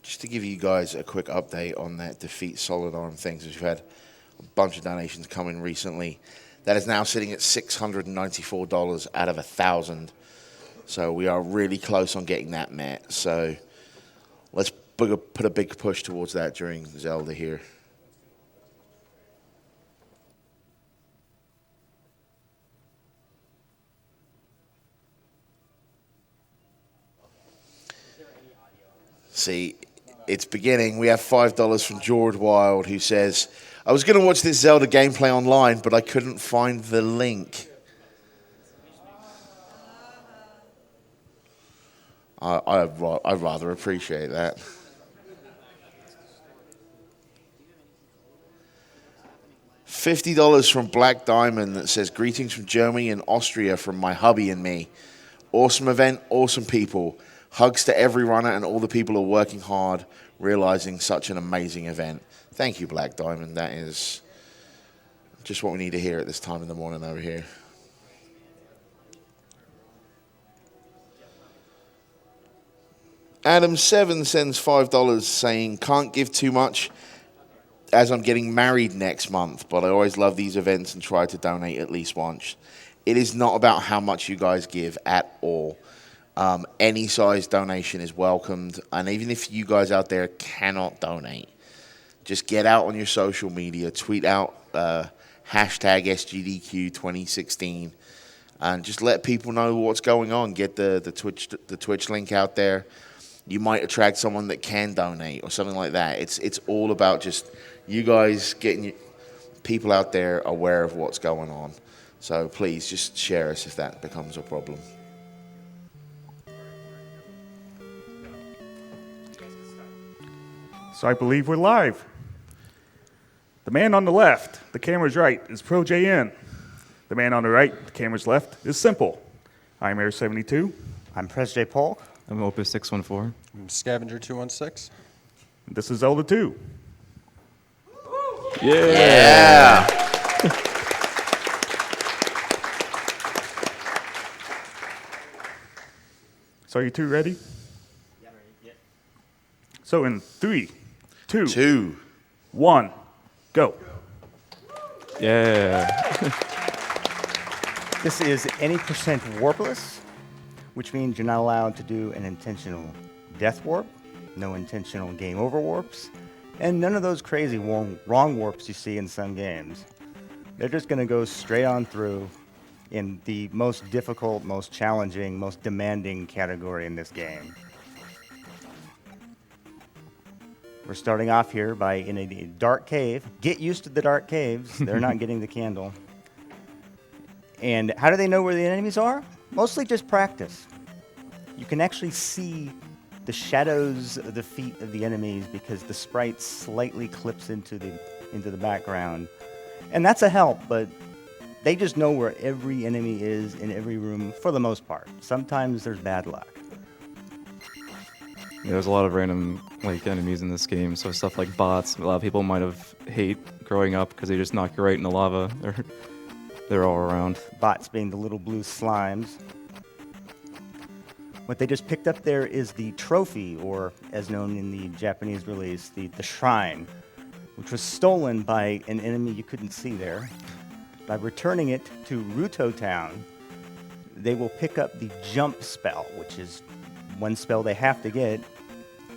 Just to give you guys a quick update on that Defeat Solid Arm things, we've had a bunch of donations come in recently. That is now sitting at $694 out of 1,000. So we are really close on getting that met. So let's put a big push towards that during Zelda here. See, it's beginning. We have $5 from George Wild, who says, I was going to watch this Zelda gameplay online, but I couldn't find the link. I rather appreciate that. $50 from Black Diamond that says, greetings from Germany and Austria from my hubby and me. Awesome event, awesome people. Hugs to every runner and all the people who are working hard, realizing such an amazing event. Thank you, Black Diamond. That is just what we need to hear at this time in the morning over here. Adam7 sends $5 saying, can't give too much as I'm getting married next month, but I always love these events and try to donate at least once. It is not about how much you guys give at all. Any size donation is welcomed, and even if you guys out there cannot donate, just get out on your social media, tweet out hashtag SGDQ 2016, and just let people know what's going on. Get the Twitch link out there. You might attract someone that can donate or something like that. It's all about just you guys getting people out there aware of what's going on. So please just share us if that becomes a problem. So I believe we're live. The man on the left, the camera's right, is ProJN. The man on the right, the camera's left, is Simpol. I'm Air72. I'm Pres J. Polk. I'm Opus 614. I'm Scavenger 216. This is Zelda 2. Yeah. So are you two ready? Yeah. So in 3, 2, 1, go. Yeah. This is any percent warpless, which means you're not allowed to do an intentional death warp, no intentional game over warps, and none of those crazy wrong warps you see in some games. They're just going to go straight on through in the most difficult, most challenging, most demanding category in this game. We're starting off here in a dark cave. Get used to the dark caves. They're not getting the candle. And how do they know where the enemies are? Mostly just practice. You can actually see the shadows of the feet of the enemies because the sprite slightly clips into the background. And that's a help, but they just know where every enemy is in every room for the most part. Sometimes there's bad luck. Yeah, there's a lot of random enemies in this game, so stuff like bots. A lot of people might have hate growing up because they just knock you right in the lava. They're all around. Bots being the little blue slimes. What they just picked up there is the trophy, or as known in the Japanese release, the shrine, which was stolen by an enemy you couldn't see there. By returning it to Ruto Town, they will pick up the jump spell, which is one spell they have to get.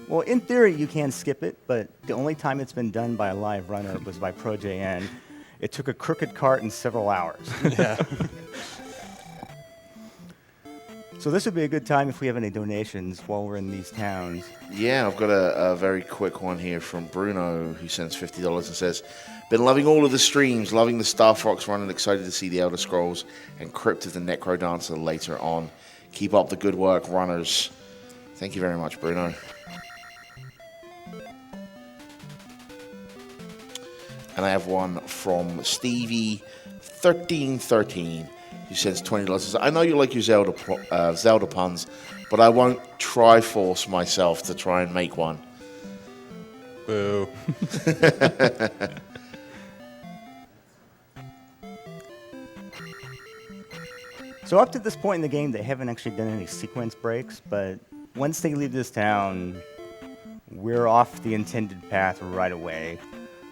Well, in theory, you can skip it, but the only time it's been done by a live runner was by ProJN. It took a crooked cart and several hours. Yeah. So this would be a good time if we have any donations while we're in these towns. Yeah, I've got a very quick one here from Bruno, who sends $50 and says, been loving all of the streams, loving the Star Fox run, and excited to see the Elder Scrolls and Crypt of the Necro Dancer later on. Keep up the good work, runners. Thank you very much, Bruno. And I have one from Stevie1313, who sends $20. Says, I know you like your Zelda puns, but I won't try force myself to try and make one. Boo. So up to this point in the game, they haven't actually done any sequence breaks, but once they leave this town, We're off the intended path right away.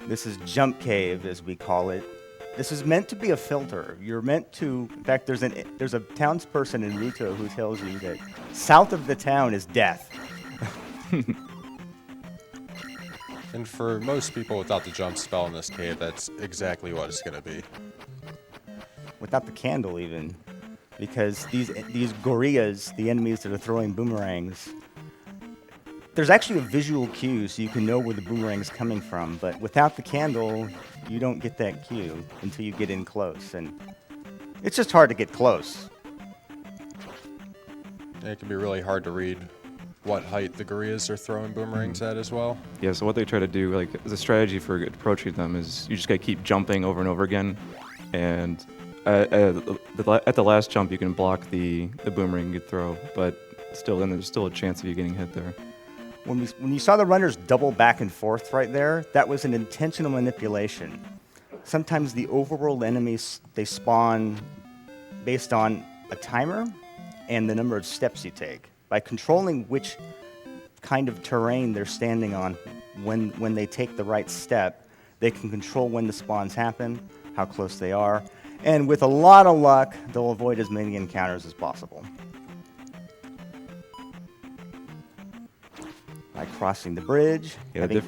This is Jump Cave, as we call it. This is meant to be a filter. You're meant to, in fact, there's a townsperson in Ruto who tells you that south of the town is death. And for most people without the jump spell in this cave, that's exactly what it's going to be. Without the candle, even. Because these gorillas, the enemies that are throwing boomerangs, there's actually a visual cue so you can know where the boomerang is coming from, but without the candle, you don't get that cue until you get in close, and it's just hard to get close. It can be really hard to read what height the gorillas are throwing boomerangs at as well. Yeah, so what they try to do, like, as a strategy for approaching them is you just gotta keep jumping over and over again, and at the last jump you can block the boomerang you throw, but still, then there's still a chance of you getting hit there. When you saw the runners double back and forth right there, that was an intentional manipulation. Sometimes the overworld enemies, they spawn based on a timer and the number of steps you take. By controlling which kind of terrain they're standing on when they take the right step, they can control when the spawns happen, how close they are, and with a lot of luck, they'll avoid as many encounters as possible. By crossing the bridge. Yeah,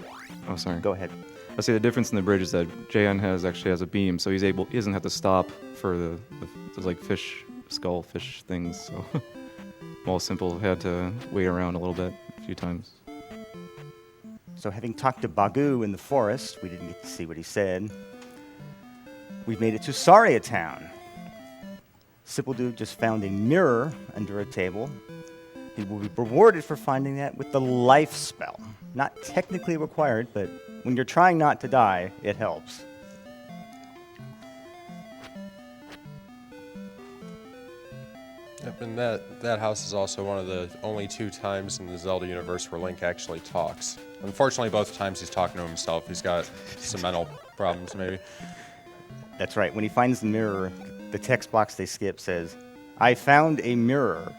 oh, sorry. Go ahead. I'll say the difference in the bridge is that JN actually has a beam, so he doesn't have to stop for those like skull fish things. So while Simpol had to wait around a little bit, a few times. So having talked to Bagu in the forest, we didn't get to see what he said. We've made it to Saria Town. Simpoldu just found a mirror under a table. He will be rewarded for finding that with the life spell. Not technically required, but when you're trying not to die, it helps. Yep, and that house is also one of the only 2 times in the Zelda universe where Link actually talks. Unfortunately, both times he's talking to himself. He's got some mental problems, maybe. That's right. When he finds the mirror, the text box they skip says, "I found a mirror."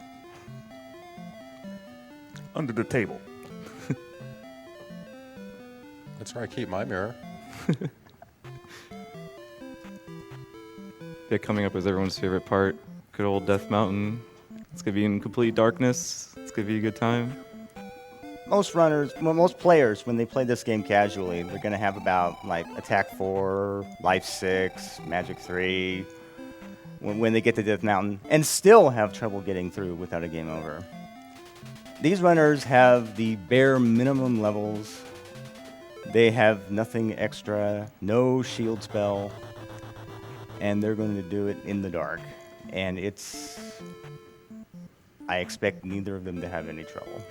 Under the table. That's where I keep my mirror. Yeah, coming up is everyone's favorite part. Good old Death Mountain. It's gonna be in complete darkness. It's gonna be a good time. Most players, when they play this game casually, they're going to have about like Attack 4, Life 6, Magic 3, when they get to Death Mountain, and still have trouble getting through without a game over. These runners have the bare minimum levels. They have nothing extra, no shield spell, and they're going to do it in the dark. And I expect neither of them to have any trouble.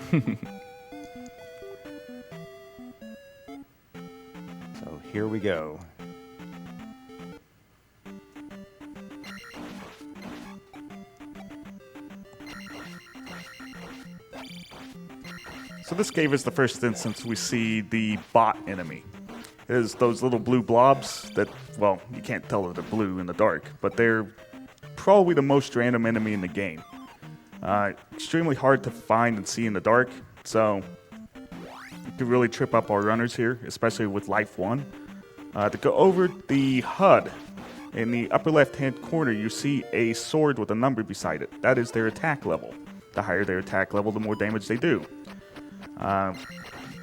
So here we go. So this cave is the first instance we see the bot enemy. It is those little blue blobs that, well, you can't tell that they're blue in the dark, but they're probably the most random enemy in the game. Extremely hard to find and see in the dark, so you could really trip up our runners here, especially with Life 1. To go over the HUD, in the upper left-hand corner, you see a sword with a number beside it. That is their attack level. The higher their attack level, the more damage they do.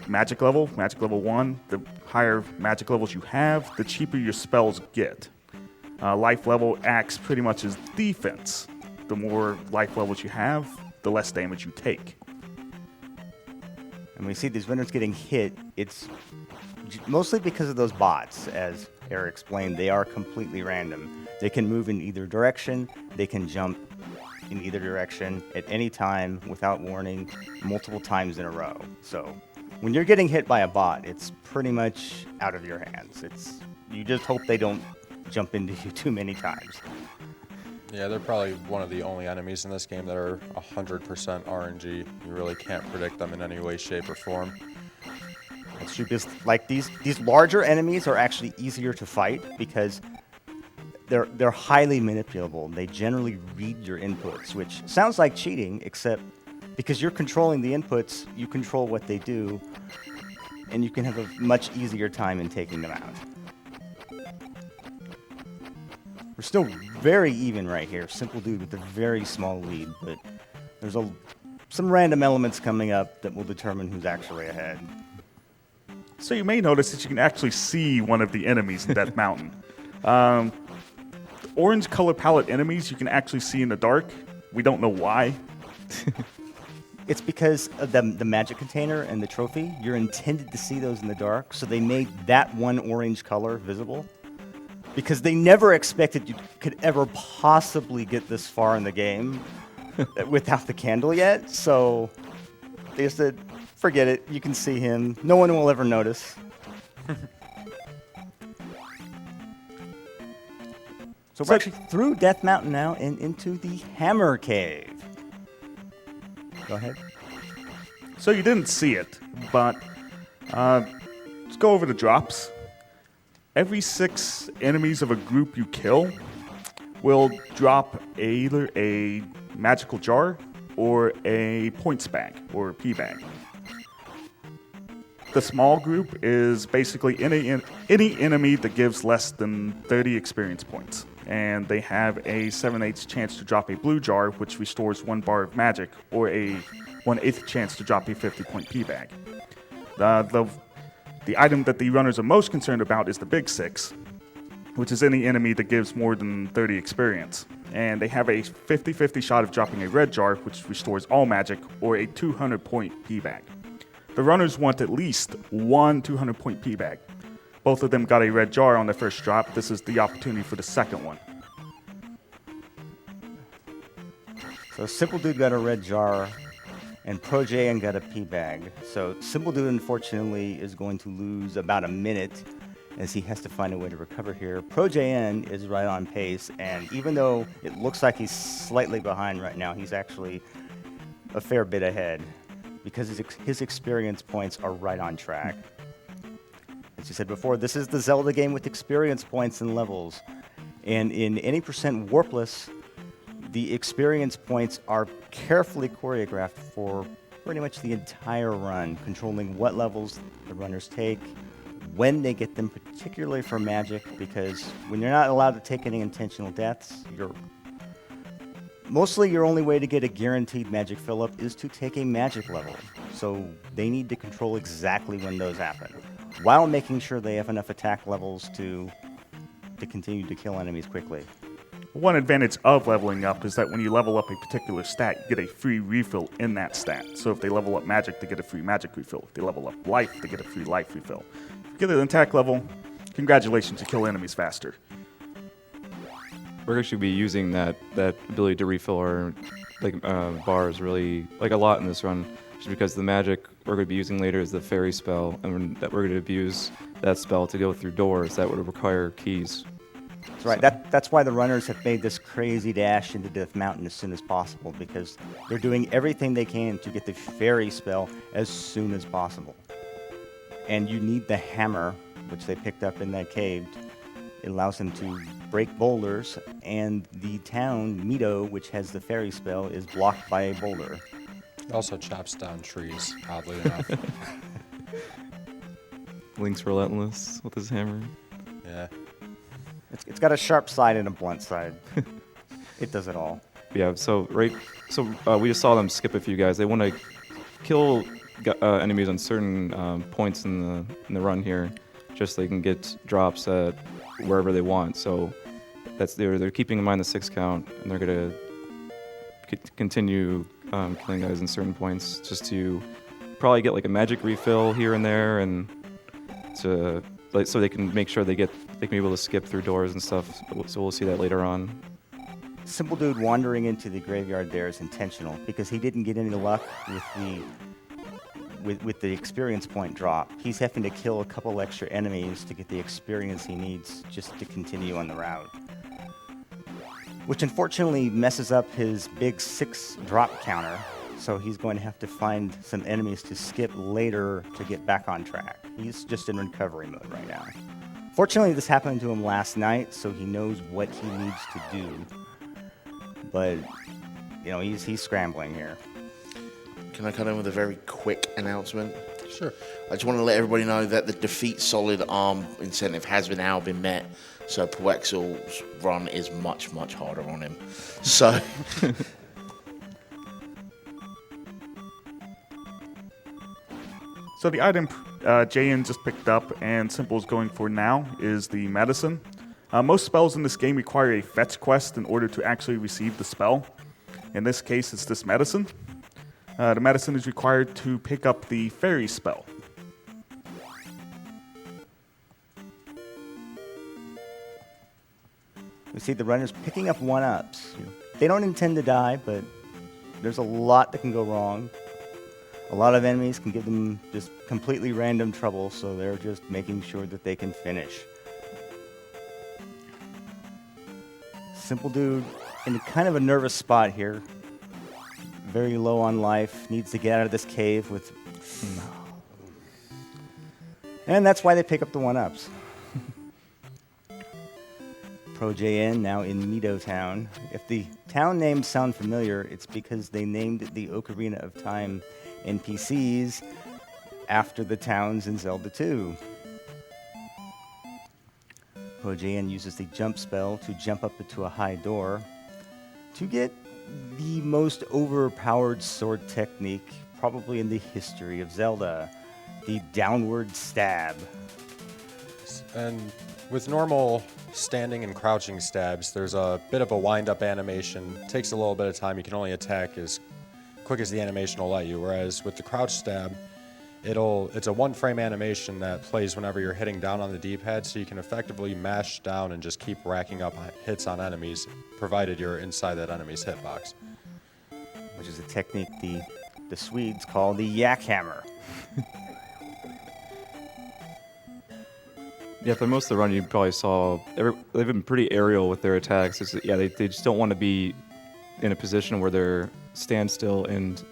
Magic level 1, the higher magic levels you have, the cheaper your spells get. Life level acts pretty much as defense. The more life levels you have, the less damage you take. And we see these runners getting hit, it's mostly because of those bots. As Eric explained, they are completely random. They can move in either direction, they can jump in either direction at any time without warning, multiple times in a row. So when you're getting hit by a bot, it's pretty much out of your hands. You just hope they don't jump into you too many times. Yeah, they're probably one of the only enemies in this game that are 100% RNG. You really can't predict them in any way, shape, or form. It's true, because like these larger enemies are actually easier to fight because they're highly manipulable. They generally read your inputs, which sounds like cheating, except because you're controlling the inputs, you control what they do. and you can have a much easier time in taking them out. We're still very even right here. Simpol Dude with a very small lead, but there's some random elements coming up that will determine who's actually ahead. So you may notice that you can actually see one of the enemies in Death Mountain. Orange color palette enemies you can actually see in the dark. We don't know why. It's because of the magic container and the trophy. You're intended to see those in the dark, so they made that one orange color visible. Because they never expected you could ever possibly get this far in the game without the candle yet. So they just said, forget it. You can see him. No one will ever notice. So we're actually through Death Mountain now and into the Hammer Cave. Go ahead. So you didn't see it, but let's go over the drops. Every 6 enemies of a group you kill will drop either a magical jar or a points bag or P bag. The small group is basically any enemy that gives less than 30 experience points. And they have a 7/8 chance to drop a blue jar, which restores 1 bar of magic, or a 1/8 chance to drop a 50-point P bag. The item that the runners are most concerned about is the Big 6, which is any enemy that gives more than 30 experience. And they have a 50-50 shot of dropping a red jar, which restores all magic, or a 200-point P bag. The runners want at least 1 200-point P bag. Both of them got a red jar on their first drop. This is the opportunity for the second one. So Simpol Dude got a red jar, and ProJN got a P bag. So Simpol Dude, unfortunately, is going to lose about a minute as he has to find a way to recover here. ProJN is right on pace, and even though it looks like he's slightly behind right now, he's actually a fair bit ahead because his experience points are right on track. As you said before, this is the Zelda game with experience points and levels. And in any percent warpless, the experience points are carefully choreographed for pretty much the entire run, controlling what levels the runners take, when they get them, particularly for magic, because when you're not allowed to take any intentional deaths, mostly your only way to get a guaranteed magic fill-up is to take a magic level. So they need to control exactly when those happen, while making sure they have enough attack levels to continue to kill enemies quickly. One advantage of leveling up is that when you level up a particular stat, you get a free refill in that stat. So if they level up magic, they get a free magic refill. If they level up life, they get a free life refill. If you get an attack level, congratulations, you kill enemies faster. We're actually be using that ability to refill our bars really a lot in this run, just because the magic we're going to be using later is the fairy spell, and that we're going to abuse that spell to go through doors that would require keys. That's right. That's why the runners have made this crazy dash into Death Mountain as soon as possible, because they're doing everything they can to get the fairy spell as soon as possible. And you need the hammer, which they picked up in that cave. It allows them to break boulders, and the town, Mito, which has the fairy spell, is blocked by a boulder. It also chops down trees, oddly enough. Link's relentless with his hammer. Yeah. It's got a sharp side and a blunt side. It does it all. Yeah, we just saw them skip a few guys. They want to kill enemies on certain points in the run here, just so they can get drops at wherever they want. So they're keeping in mind the 6 count, and they're gonna continue killing guys in certain points, just to probably get a magic refill here and there, and to so they can make sure they can be able to skip through doors and stuff. So we'll see that later on. Simpol Dude wandering into the graveyard there is intentional because he didn't get any luck with the experience point drop. He's having to kill a couple extra enemies to get the experience he needs just to continue on the route, which unfortunately messes up his big 6 drop counter. So he's going to have to find some enemies to skip later to get back on track. He's just in recovery mode right now. Fortunately, this happened to him last night, so he knows what he needs to do. But, he's scrambling here. Can I cut in with a very quick announcement? Sure. I just want to let everybody know that the defeat solid arm incentive has now been met. So Puexel's run is much, much harder on him. So So the item JN just picked up and Simpol's going for now is the medicine. Most spells in this game require a fetch quest in order to actually receive the spell. In this case, it's this medicine. The medicine is required to pick up the fairy spell. We see the runners picking up one-ups. They don't intend to die, but there's a lot that can go wrong. A lot of enemies can give them just completely random trouble, so they're just making sure that they can finish. Simple dude in kind of a nervous spot here. Very low on life, needs to get out of this cave with... And that's why they pick up the one-ups. Pro JN now in Meadow Town. If the town names sound familiar, it's because they named the Ocarina of Time NPCs after the towns in Zelda 2. Pro JN uses the jump spell to jump up into a high door to get the most overpowered sword technique probably in the history of Zelda, the downward stab. And with normal standing and crouching stabs, there's a bit of a wind-up animation. Takes a little bit of time. You can only attack as quick as the animation will let you. Whereas with the crouch stab, it's a one-frame animation that plays whenever you're hitting down on the D-pad, so you can effectively mash down and just keep racking up hits on enemies, provided you're inside that enemy's hitbox. Which is a technique the Swedes call the yak hammer. Yeah, for most of the run, you probably saw they've been pretty aerial with their attacks. They just don't want to be in a position where they're standstill and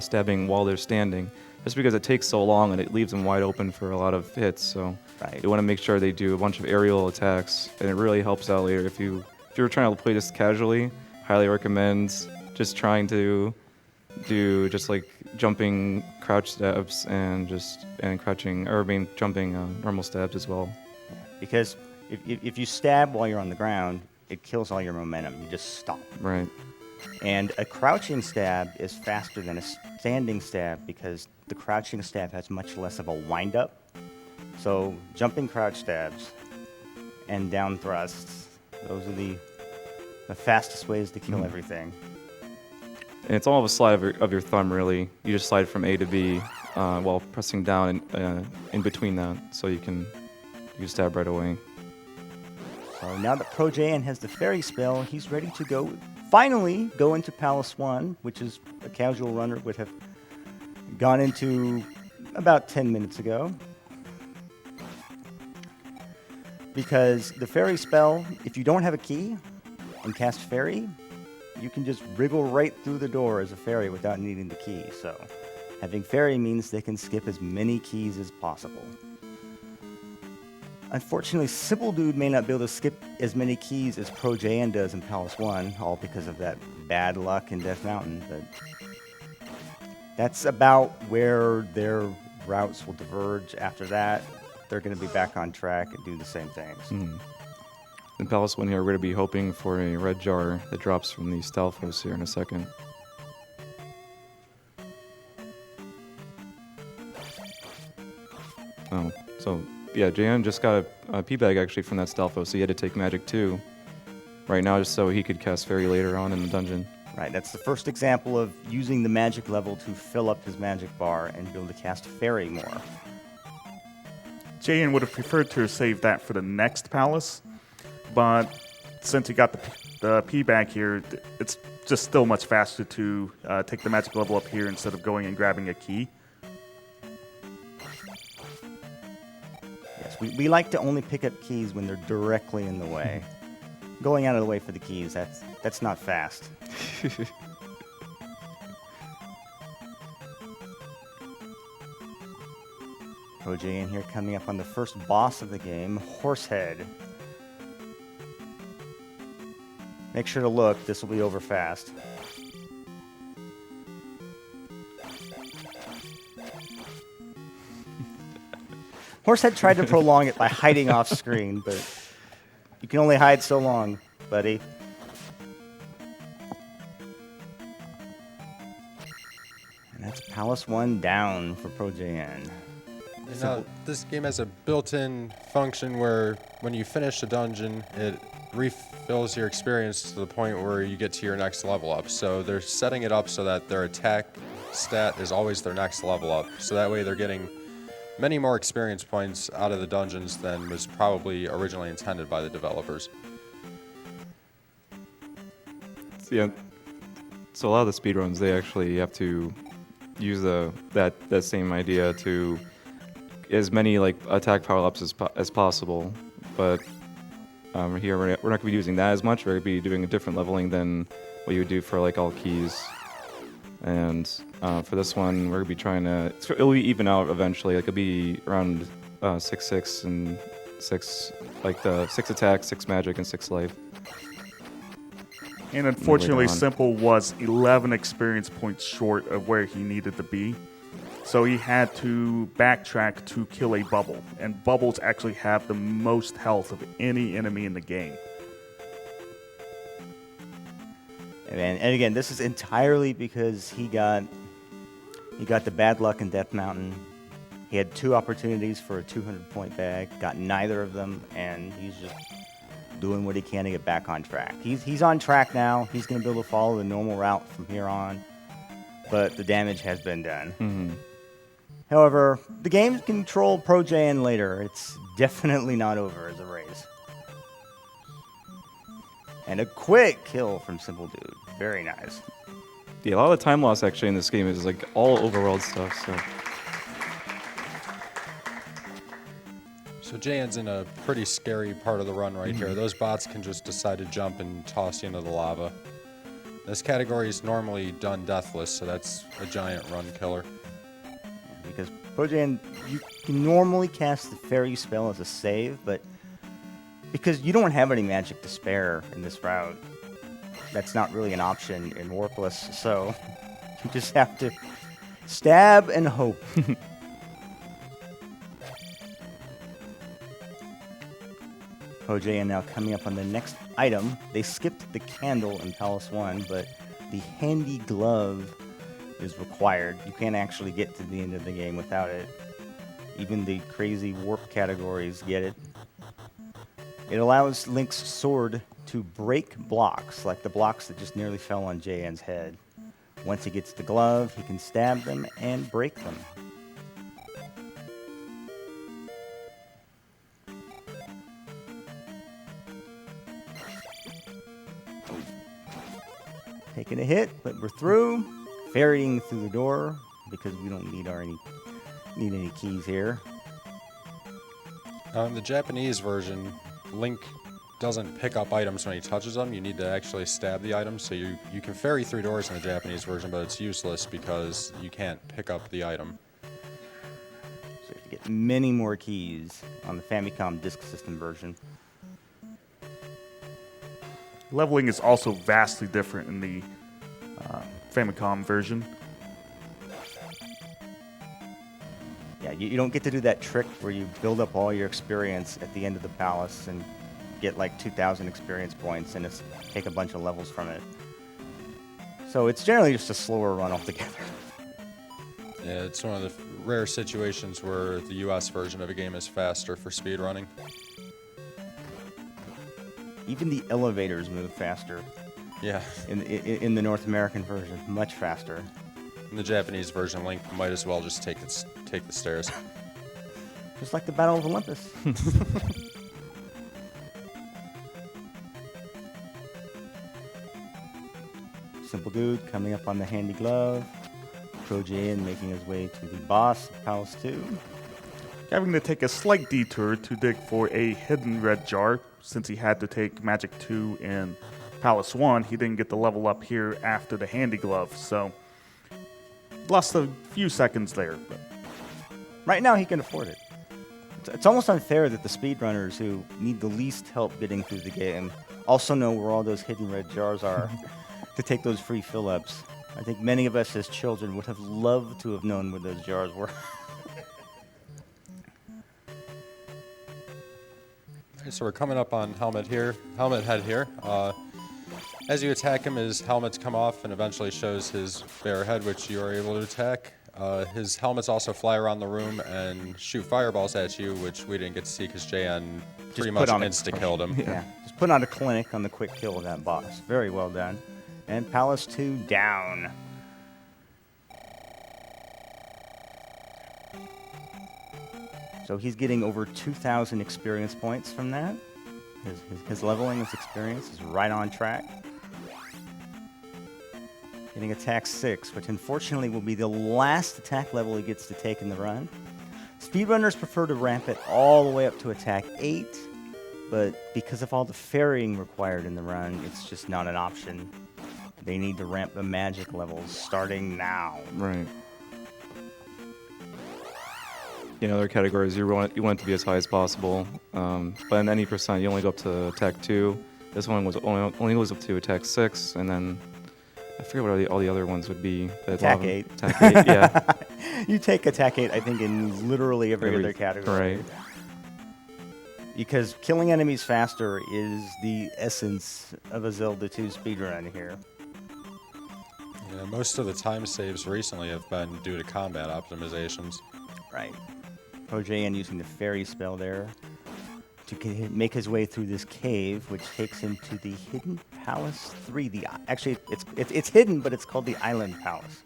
stabbing while they're standing, just because it takes so long and it leaves them wide open for a lot of hits. So Right. they want to make sure they do a bunch of aerial attacks, and it really helps out later. If you're trying to play this casually, highly recommend just trying to do just like jumping crouch stabs and jumping normal stabs as well. Because if you stab while you're on the ground, it kills all your momentum. You just stop. Right. And a crouching stab is faster than a standing stab because the crouching stab has much less of a wind-up. So jumping crouch stabs and down thrusts, those are the fastest ways to kill everything. And it's all of a slide of your thumb, really. You just slide from A to B while pressing down in between that, so you can stab right away. So now that Pro JN has the fairy spell, he's ready to finally go into Palace 1, which is a casual runner would have gone into about 10 minutes ago. Because the fairy spell, if you don't have a key and cast fairy, you can just wriggle right through the door as a fairy without needing the key. So having fairy means they can skip as many keys as possible. Unfortunately, Simpol Dude may not be able to skip as many keys as Pro JN does in Palace 1, all because of that bad luck in Death Mountain, but that's about where their routes will diverge. After that, they're going to be back on track and do the same things. In Palace 1 here, we're going to be hoping for a red jar that drops from the Stalfos here in a second. Oh, so yeah, JN just got a P-bag actually from that Stalfos, so he had to take Magic 2 right now just so he could cast Fairy later on in the dungeon. Right, that's the first example of using the magic level to fill up his magic bar and be able to cast Fairy more. JN would have preferred to save that for the next palace, but since he got the P back here, it's just still much faster to take the magic level up here instead of going and grabbing a key. Yes, we like to only pick up keys when they're directly in the way. Going out of the way for the keys, that's not fast. OJ in here coming up on the first boss of the game, Horsehead. Make sure to look, this will be over fast. Horsehead tried to prolong it by hiding off screen, but you can only hide so long, buddy. And that's Palace 1 down for ProJN. And now, this game has a built-in function where when you finish a dungeon, it refills your experience to the point where you get to your next level up. So they're setting it up so that their attack stat is always their next level up. So that way they're getting many more experience points out of the dungeons than was probably originally intended by the developers. Yeah. So a lot of the speedruns, they actually have to use that same idea to as many like attack power-ups as possible. But here we're not going to be using that as much. We're going to be doing a different leveling than what you would do for like all keys. And for this one, we're going to be trying to... It'll be even out eventually. Like, it'll be around 6/6 and 6... Like the 6 attack, 6 magic, and 6 life. And unfortunately, later on. Simpol was 11 experience points short of where he needed to be. So he had to backtrack to kill a bubble. And bubbles actually have the most health of any enemy in the game. And again, this is entirely because he got the bad luck in Death Mountain. He had 2 opportunities for a 200-point bag, got neither of them, and he's just doing what he can to get back on track. He's on track now. He's going to be able to follow the normal route from here on, but the damage has been done. Mm-hmm. However, the game can control ProJN later. It's definitely not over as a race. And a quick kill from Simpol Dude. Very nice. Yeah, a lot of the time loss actually in this game is like all overworld stuff. So JN's in a pretty scary part of the run right here. Those bots can just decide to jump and toss you into the lava. This category is normally done deathless, so that's a giant run killer. Because ProJN, you can normally cast the Fairy spell as a save, but because you don't have any magic to spare in this route, that's not really an option in Warpless, so you just have to stab and hope. ProJN now coming up on the next item. They skipped the candle in Palace 1, but the handy glove is required. You can't actually get to the end of the game without it. Even the crazy warp categories get it. It allows Link's sword to break blocks, like the blocks that just nearly fell on JN's head. Once he gets the glove, he can stab them and break them. Taking a hit, but we're through. Ferrying through the door because we don't need any keys here. In the Japanese version, Link doesn't pick up items when he touches them. You need to actually stab the items. So you can ferry through doors in the Japanese version, but it's useless because you can't pick up the item. So you have to get many more keys on the Famicom Disk System version. Leveling is also vastly different in the Famicom version. Yeah, you don't get to do that trick where you build up all your experience at the end of the palace and get like 2,000 experience points and it's take a bunch of levels from it. So it's generally just a slower run altogether. Yeah, it's one of the rare situations where the US version of a game is faster for speedrunning. Even the elevators move faster Yeah. in the North American version, much faster. In the Japanese version, Link might as well just take the stairs. Just like the Battle of Olympus. Simpol Dude coming up on the handy glove. ProJN making his way to the boss of Palace 2. Having to take a slight detour to dig for a hidden red jar, since he had to take Magic 2 in Palace 1, he didn't get the level up here after the handy glove, so lost a few seconds there. But Right now he can afford it. It's almost unfair that the speedrunners who need the least help getting through the game also know where all those hidden red jars are to take those free fill-ups. I think many of us as children would have loved to have known where those jars were. So we're coming up on Helmet Head here. As you attack him, his helmets come off and eventually shows his bare head, which you are able to attack. His helmets also fly around the room and shoot fireballs at you, which we didn't get to see because JN pretty much insta-killed him. Yeah, just put on a clinic on the quick kill of that boss. Very well done. And Palace 2 down. So he's getting over 2,000 experience points from that. His leveling, his experience is right on track. Getting attack 6, which unfortunately will be the last attack level he gets to take in the run. Speedrunners prefer to ramp it all the way up to attack 8, but because of all the ferrying required in the run, it's just not an option. They need to ramp the magic levels starting now. Right. In other categories, you want it to be as high as possible, but in any percent, you only go up to attack 2. This one was only goes up to attack 6, and then I forget what all the other ones would be. Attack 8. Attack 8, yeah. You take attack 8, I think, in literally every other category. Right. Because killing enemies faster is the essence of a Zelda 2 speedrun here. Yeah, most of the time saves recently have been due to combat optimizations. Right. ProJN using the fairy spell there to make his way through this cave, which takes him to the Hidden Palace 3. Actually, it's hidden, but it's called the Island Palace.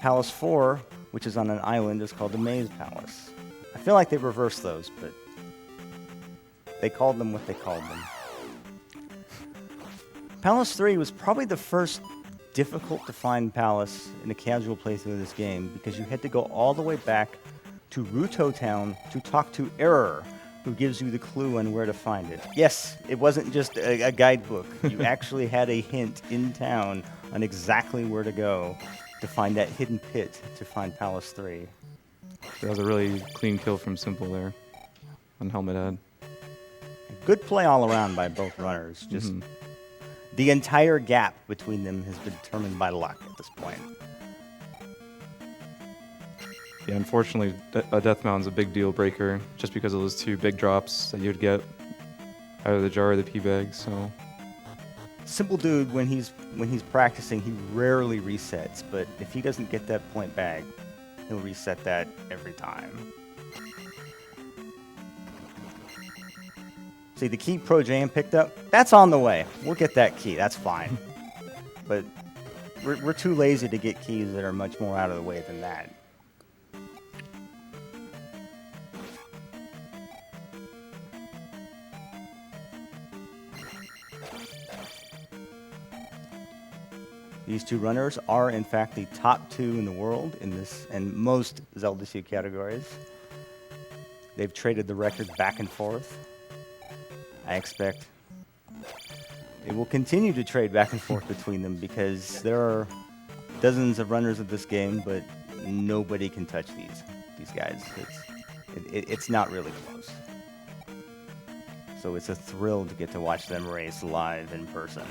Palace 4, which is on an island, is called the Maze Palace. I feel like they reversed those, but they called them what they called them. Palace 3 was probably the first difficult to find palace in a casual playthrough of this game because you had to go all the way back to Ruto Town to talk to Error, who gives you the clue on where to find it. Yes, it wasn't just a guidebook. You actually had a hint in town on exactly where to go to find that hidden pit to find Palace 3. That was a really clean kill from Simpol there on Helmet Head. Good play all around by both runners. Just the entire gap between them has been determined by luck at this point. Yeah, unfortunately, a Death Mountain's a big deal breaker just because of those 2 big drops that you'd get out of the jar or the pea bag. So, Simple dude, when he's practicing, he rarely resets. But if he doesn't get that point bag, he'll reset that every time. See, the key ProJN picked up, that's on the way. We'll get that key, that's fine. But we're too lazy to get keys that are much more out of the way than that. These 2 runners are, in fact, the top 2 in the world in this and most Zelda 2 categories. They've traded the record back and forth. I expect they will continue to trade back and forth between them because there are dozens of runners of this game, but nobody can touch these guys. It's not really close. So it's a thrill to get to watch them race live in person.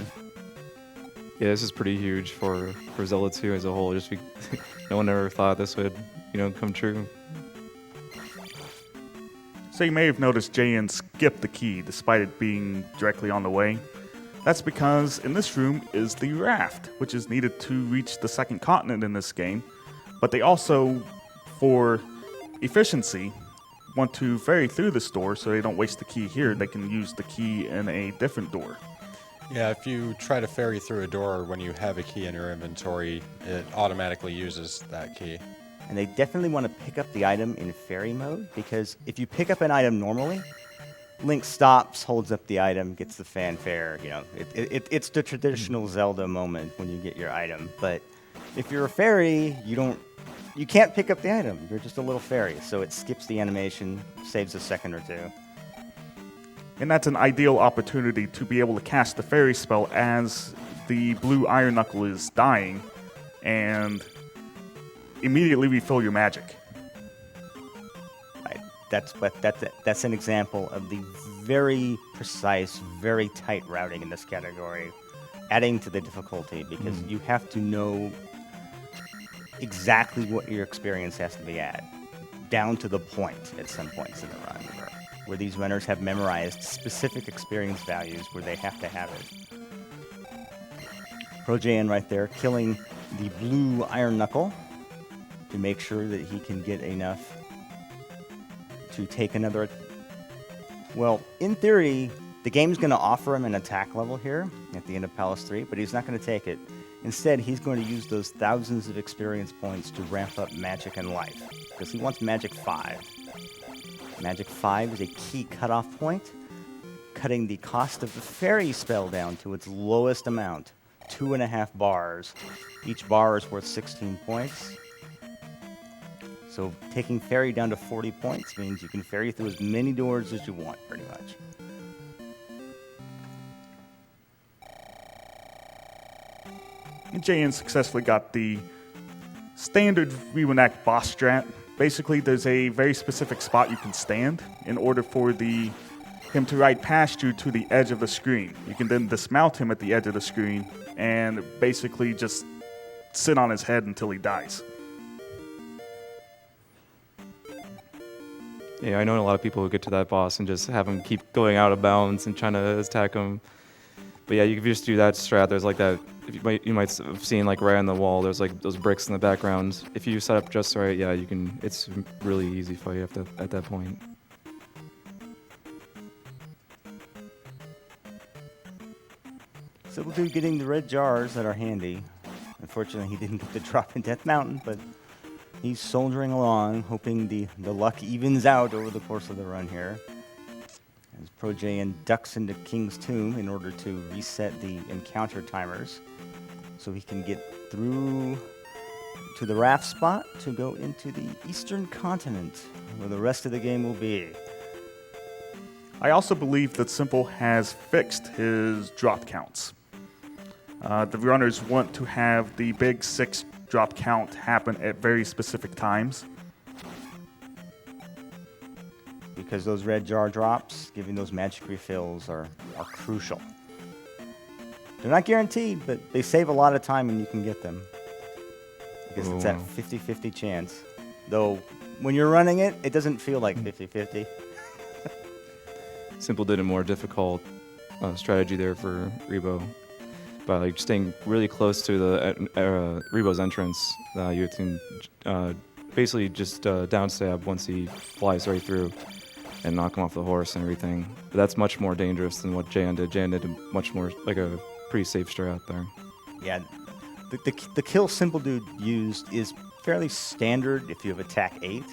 yeah, this is pretty huge for Zelda 2 as a whole. No one ever thought this would, come true. So you may have noticed JN skipped the key despite it being directly on the way. That's because in this room is the raft, which is needed to reach the second continent in this game. But they also, for efficiency, want to ferry through this door so they don't waste the key here. They can use the key in a different door. Yeah, if you try to ferry through a door when you have a key in your inventory, it automatically uses that key. And they definitely want to pick up the item in ferry mode, because if you pick up an item normally, Link stops, holds up the item, gets the fanfare. It's the traditional Zelda moment when you get your item. But if you're a fairy, you can't pick up the item. You're just a little fairy, so it skips the animation, saves a second or 2. And that's an ideal opportunity to be able to cast the fairy spell as the blue iron knuckle is dying and immediately refill your magic. Right. That's an example of the very precise, very tight routing in this category, adding to the difficulty because you have to know exactly what your experience has to be at, down to the point at some points in the run. where these runners have memorized specific experience values where they have to have it. ProJN right there killing the blue Iron Knuckle to make sure that he can get enough to take another. Well, in theory, the game's going to offer him an attack level here at the end of Palace 3, but he's not going to take it. Instead, he's going to use those thousands of experience points to ramp up Magic and Life, because he wants Magic 5. Magic 5 is a key cutoff point, cutting the cost of the fairy spell down to its lowest amount, 2.5 bars. Each bar is worth 16 points. So taking fairy down to 40 points means you can fairy through as many doors as you want, pretty much. And JN successfully got the standard Reenact boss strat. Basically, there's a very specific spot you can stand in order for him to ride past you to the edge of the screen. You can then dismount him at the edge of the screen and basically just sit on his head until he dies. Yeah, I know a lot of people who get to that boss and just have him keep going out of bounds and trying to attack him. But yeah, you can just do that strat. There's like that, you might have seen like right on the wall, there's like those bricks in the background. If you set up just right, yeah, you can, it's really easy for you at that point. So we'll do getting the red jars that are handy. Unfortunately, he didn't get the drop in Death Mountain, but he's soldiering along, hoping the luck evens out over the course of the run here. As ProJN ducks into King's Tomb in order to reset the encounter timers so he can get through to the raft spot to go into the Eastern Continent, where the rest of the game will be. I also believe that Simpol has fixed his drop counts. The runners want to have the big 6 drop count happen at very specific times. Because those red jar drops, giving those magic refills are crucial. They're not guaranteed, but they save a lot of time when you can get them. Because it's that 50-50 chance. Though, when you're running it, it doesn't feel like 50-50. Simpol did a more difficult strategy there for Rebo. By like staying really close to the Rebo's entrance, you can basically just downstab once he flies right through and knock him off the horse and everything. But that's much more dangerous than what Jan did. Jan did a much more, like a pretty safe strat there. Yeah, the kill Simpol Dude used is fairly standard if you have attack 8.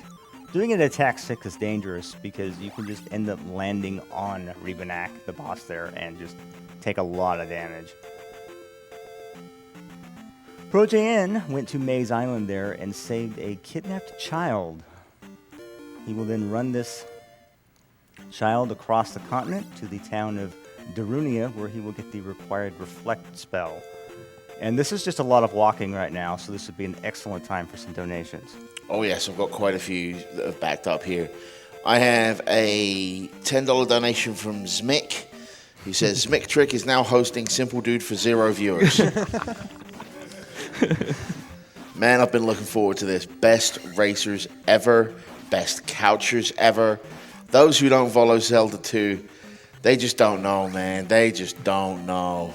Doing it at attack 6 is dangerous because you can just end up landing on Reenact, the boss there, and just take a lot of damage. ProJN went to Maze Island there and saved a kidnapped child. He will then run this child across the continent to the town of Darunia, where he will get the required Reflect spell. And this is just a lot of walking right now, so this would be an excellent time for some donations. Oh yes, I've got quite a few that have backed up here. I have a $10 donation from Zmick, who says, Zmick Trick is now hosting Simpol Dude for 0 viewers. Man, I've been looking forward to this. Best racers ever, best couchers ever. Those who don't follow Zelda 2, they just don't know, man. They just don't know.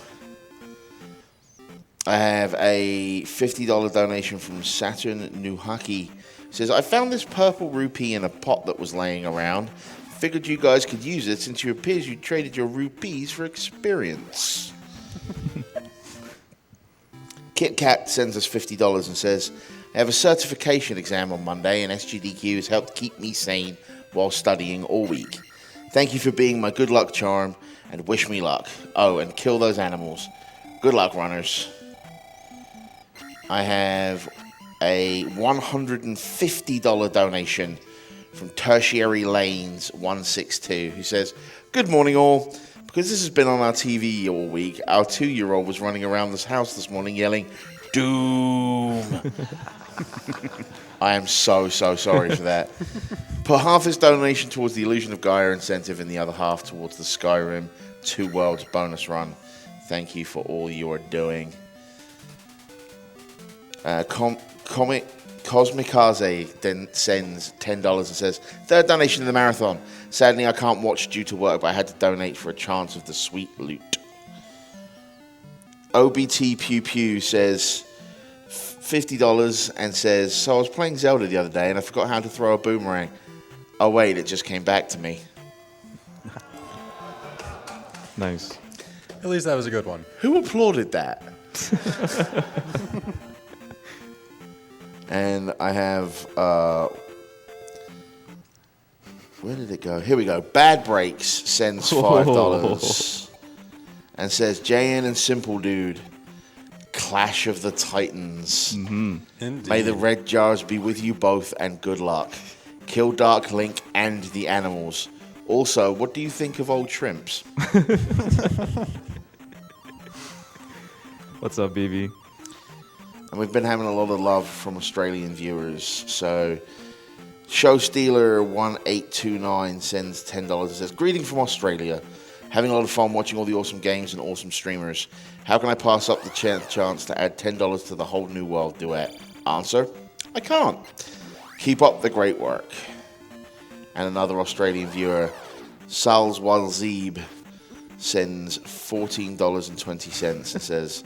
I have a $50 donation from Saturn Nuhaki. It says, I found this purple rupee in a pot that was laying around. Figured you guys could use it since it appears you traded your rupees for experience. Kit Kat sends us $50 and says, I have a certification exam on Monday and SGDQ has helped keep me sane while studying all week. Thank you for being my good luck charm and wish me luck. Oh, and kill those animals. Good luck, runners. I have a $150 donation from Tertiary Lanes 162 who says, good morning all. Because this has been on our TV all week, our 2-year-old was running around this house this morning yelling, Doom! I am so sorry for that. Put half his donation towards the Illusion of Gaia incentive and the other half towards the Skyrim 2 Worlds bonus run. Thank you for all you are doing. Comic Cosmikaze then sends $10 and says, third donation to the marathon. Sadly, I can't watch due to work, but I had to donate for a chance of the sweet loot. OBT Pew Pew says $50 and says, so I was playing Zelda the other day and I forgot how to throw a boomerang. Oh wait, it just came back to me. Nice. At least that was a good one. Who applauded that? And I have, where did it go? Here we go. Bad Breaks sends $5 and says, JN and Simpol Dude, Clash of the Titans. Indeed. May the red jars be with you both and good luck. Kill Dark Link and the animals. Also, what do you think of old shrimps? What's up, BB? And we've been having a lot of love from Australian viewers. So, Showstealer1829 sends $10 and says, greeting from Australia. Having a lot of fun watching all the awesome games and awesome streamers. How can I pass up the chance to add $10 to the Whole New World duet? Answer, I can't. Keep up the great work. And another Australian viewer, Salzwalzeeb, sends $14.20 and says,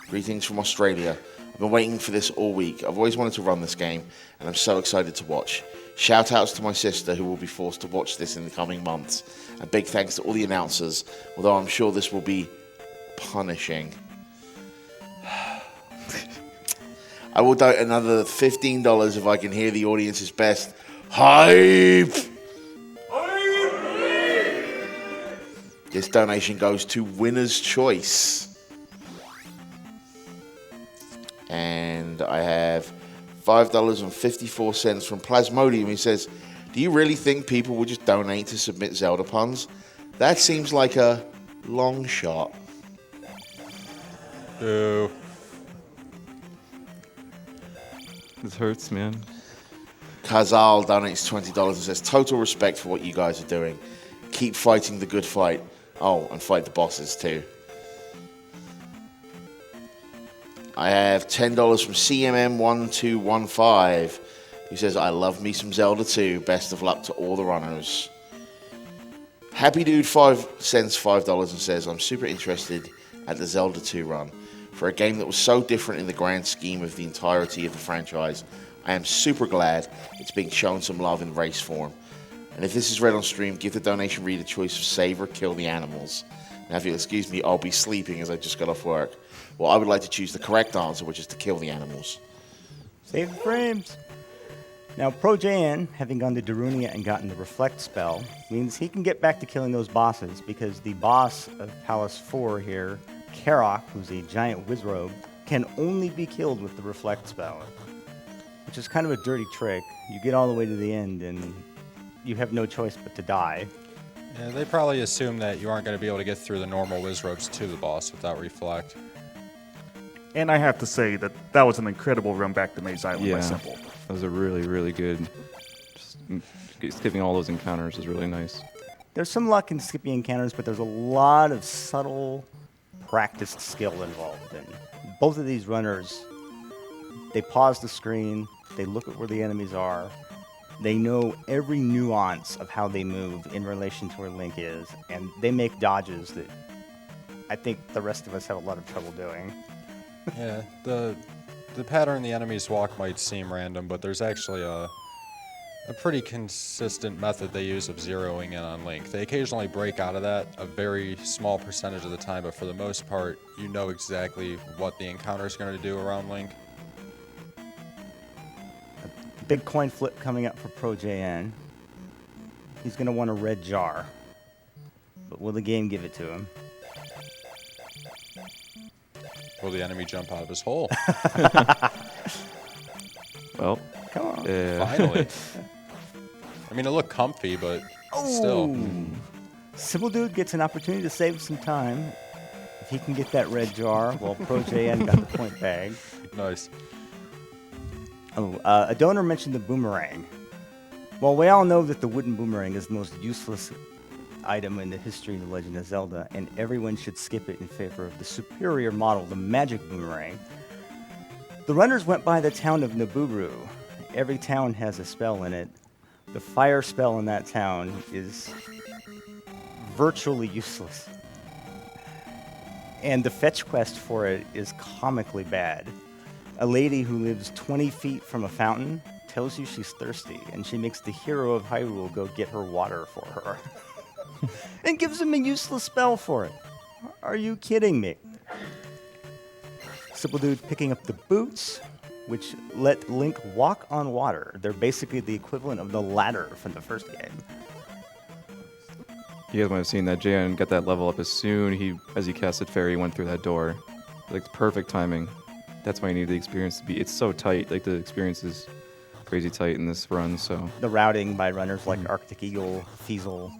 greetings from Australia. I've been waiting for this all week. I've always wanted to run this game, and I'm so excited to watch. Shout outs to my sister, who will be forced to watch this in the coming months. And big thanks to all the announcers, although I'm sure this will be punishing. I will donate another $15 if I can hear the audience's best hype. This donation goes to Winner's Choice. And I have $5.54 from Plasmodium. He says, do you really think people would just donate to submit Zelda puns? That seems like a long shot. Boo. This hurts, man. Kazal donates $20 and says, total respect for what you guys are doing. Keep fighting the good fight. Oh, and fight the bosses too. I have $10 from CMM1215, who says, I love me some Zelda 2. Best of luck to all the runners. Happy Dude 5 sends $5 and says, I'm super interested at the Zelda 2 run. For a game that was so different in the grand scheme of the entirety of the franchise, I am super glad it's being shown some love in race form. And if this is read on stream, give the donation reader a choice of save or kill the animals. Now, if you'll excuse me, I'll be sleeping as I just got off work. Well, I would like to choose the correct answer, which is to kill the animals. Save the frames. Now, ProJN, having gone to Darunia and gotten the Reflect spell, means he can get back to killing those bosses, because the boss of Palace 4 here, Karok, who's a giant wizrobe, can only be killed with the Reflect spell, which is kind of a dirty trick. You get all the way to the end, and you have no choice but to die. Yeah, they probably assume that you aren't going to be able to get through the normal wizrobes to the boss without Reflect. And I have to say that was an incredible run back to Maze Island by Yeah. Simpol. That was a really, really good. Skipping all those encounters is really nice. There's some luck in skipping encounters, but there's a lot of subtle, practiced skill involved. And both of these runners, they pause the screen, they look at where the enemies are, they know every nuance of how they move in relation to where Link is, and they make dodges that I think the rest of us have a lot of trouble doing. Yeah, the pattern the enemies walk might seem random, but there's actually a pretty consistent method they use of zeroing in on Link. They occasionally break out of that a very small percentage of the time, but for the most part, you know exactly what the encounter is going to do around Link. Big coin flip coming up for ProJN. He's going to want a red jar, but will the game give it to him? Will the enemy jump out of his hole? Well, Come on. Finally. I mean, it looked comfy, but still. Simpol Dude gets an opportunity to save some time. If he can get that red jar, well, ProJN got the point bag. Nice. A donor mentioned the boomerang. Well, we all know that the wooden boomerang is the most useless item in the history of The Legend of Zelda, and everyone should skip it in favor of the superior model, the magic boomerang. The runners went by the town of Nabooru, every town has a spell in it. The fire spell in that town is virtually useless. And the fetch quest for it is comically bad. A lady who lives 20 feet from a fountain tells you she's thirsty, and she makes the hero of Hyrule go get her water for her. And gives him a useless spell for it. Are you kidding me? Simpol Dude picking up the boots, which let Link walk on water. They're basically the equivalent of the ladder from the first game. You guys might have seen that Jan got that level up as soon as he casted Fairy, he went through that door. Like perfect timing. That's why you need the experience to be. It's so tight. Like the experience is crazy tight in this run. So The routing by runners like Arctic Eagle, Fiesel,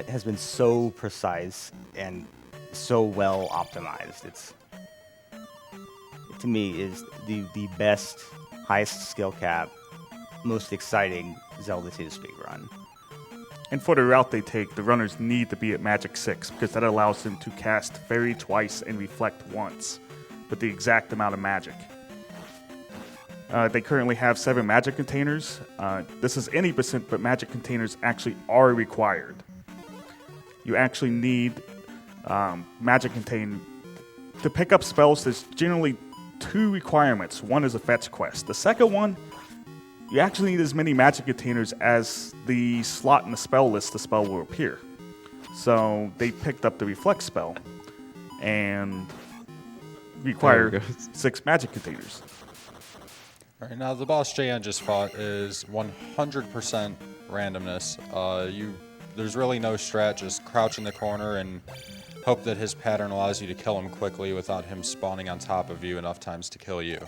has been so precise and so well optimized. It's, to me, is the best, highest skill cap, most exciting Zelda 2 speedrun. And for the route they take, the runners need to be at Magic 6 because that allows them to cast Fairy twice and Reflect once with the exact amount of magic. They currently have 7 magic containers. This is any percent, but magic containers actually are required. You actually need magic contain to pick up spells. There's generally 2 requirements. One is a fetch quest. The second one, you actually need as many magic containers as the slot in the spell list the spell will appear. So they picked up the Reflect spell and require There we go. 6 magic containers. All right, now the boss JN just fought is 100% randomness. There's really no strat, just crouch in the corner and hope that his pattern allows you to kill him quickly without him spawning on top of you enough times to kill you.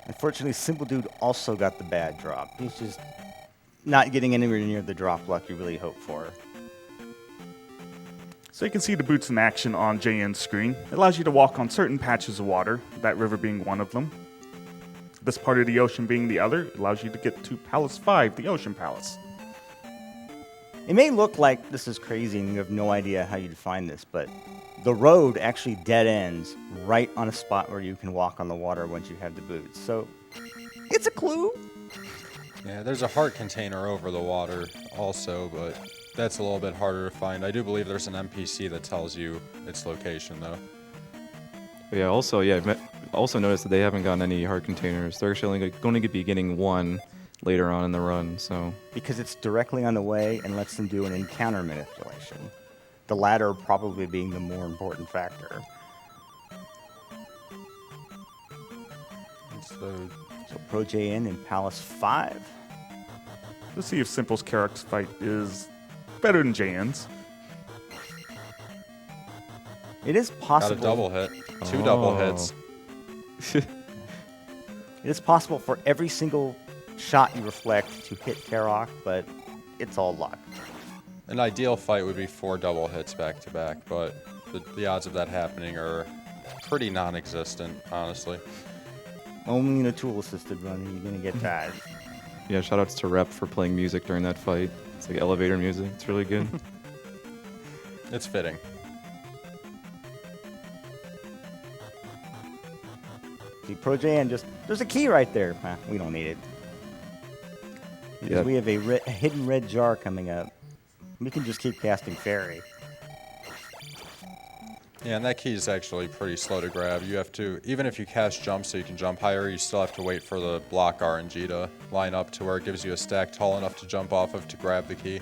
Unfortunately, Simpol Dude also got the bad drop. He's just not getting anywhere near the drop luck you really hope for. So you can see the boots in action on JN's screen. It allows you to walk on certain patches of water, that river being one of them. This part of the ocean being the other, it allows you to get to Palace 5, the Ocean Palace. It may look like this is crazy and you have no idea how you define this, but the road actually dead ends right on a spot where you can walk on the water once you have the boots. So it's a clue. Yeah, there's a heart container over the water also, but that's a little bit harder to find. I do believe there's an NPC that tells you its location, though. yeah, also noticed that they haven't gotten any heart containers. They're actually going to be getting one later on in the run. So Because it's directly on the way and lets them do an encounter manipulation. The latter probably being the more important factor. So Pro JN in Palace 5. Let's see if Simple's Karak's fight is better than JN's. It is got a possible. double hit. 2 double hits. It is possible for every single shot you reflect to hit Karak, but it's all luck. An ideal fight would be 4 double hits back to back, but the odds of that happening are pretty non-existent, honestly. Only in a tool-assisted run are you going to get that. yeah, shout outs to Rep for playing music during that fight. It's like elevator music. It's really good. It's fitting. See, Pro JN there's a key right there. We don't need it. Because Yeah. we have a hidden red jar coming up. We can just keep casting Fairy. Yeah, and that key is actually pretty slow to grab. You have to, even if you cast jump so you can jump higher, you still have to wait for the block RNG to line up to where it gives you a stack tall enough to jump off of to grab the key.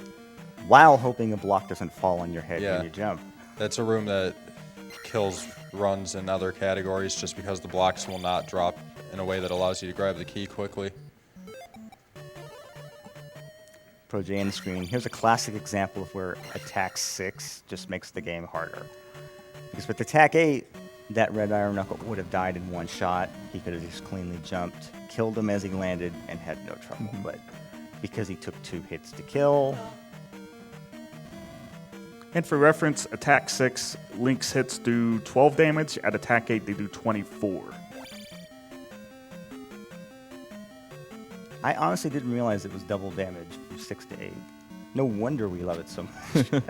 While hoping a block doesn't fall on your head Yeah. when you jump. That's a room that kills runs in other categories just because the blocks will not drop in a way that allows you to grab the key quickly. Pro JN screen. Here's a classic example of where attack 6 just makes the game harder. Because with attack 8, that red iron knuckle would have died in one shot. He could have just cleanly jumped, killed him as he landed, and had no trouble. But because he took 2 hits to kill, And for reference, Attack 6, Link's hits do 12 damage. At Attack 8, they do 24. I honestly didn't realize it was double damage from 6 to 8. No wonder we love it so much.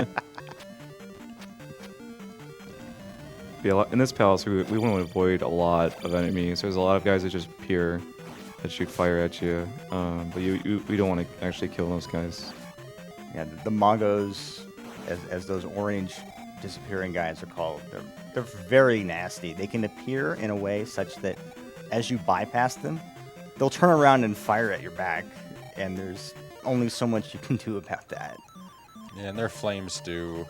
In this palace, we want to avoid a lot of enemies. There's a lot of guys that just appear that shoot fire at you, but we don't want to actually kill those guys. Yeah, the Mongos, as those orange disappearing guys are called, they're very nasty. They can appear in a way such that as you bypass them, they'll turn around and fire at your back, and there's only so much you can do about that. Yeah, and their flames do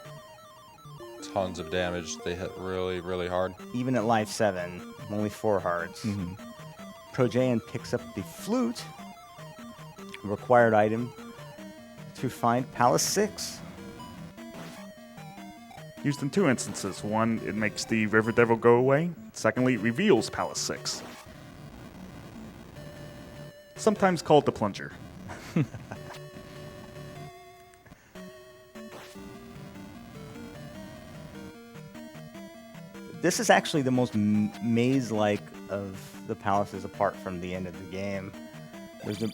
tons of damage. They hit really, really hard. Even at life 7, only 4 hearts. Projaean picks up the flute, a required item, to find Palace 6. Used in 2 instances. One, it makes the River Devil go away. Secondly, it reveals Palace 6. Sometimes called the Plunger. This is actually the most maze-like of the palaces apart from the end of the game.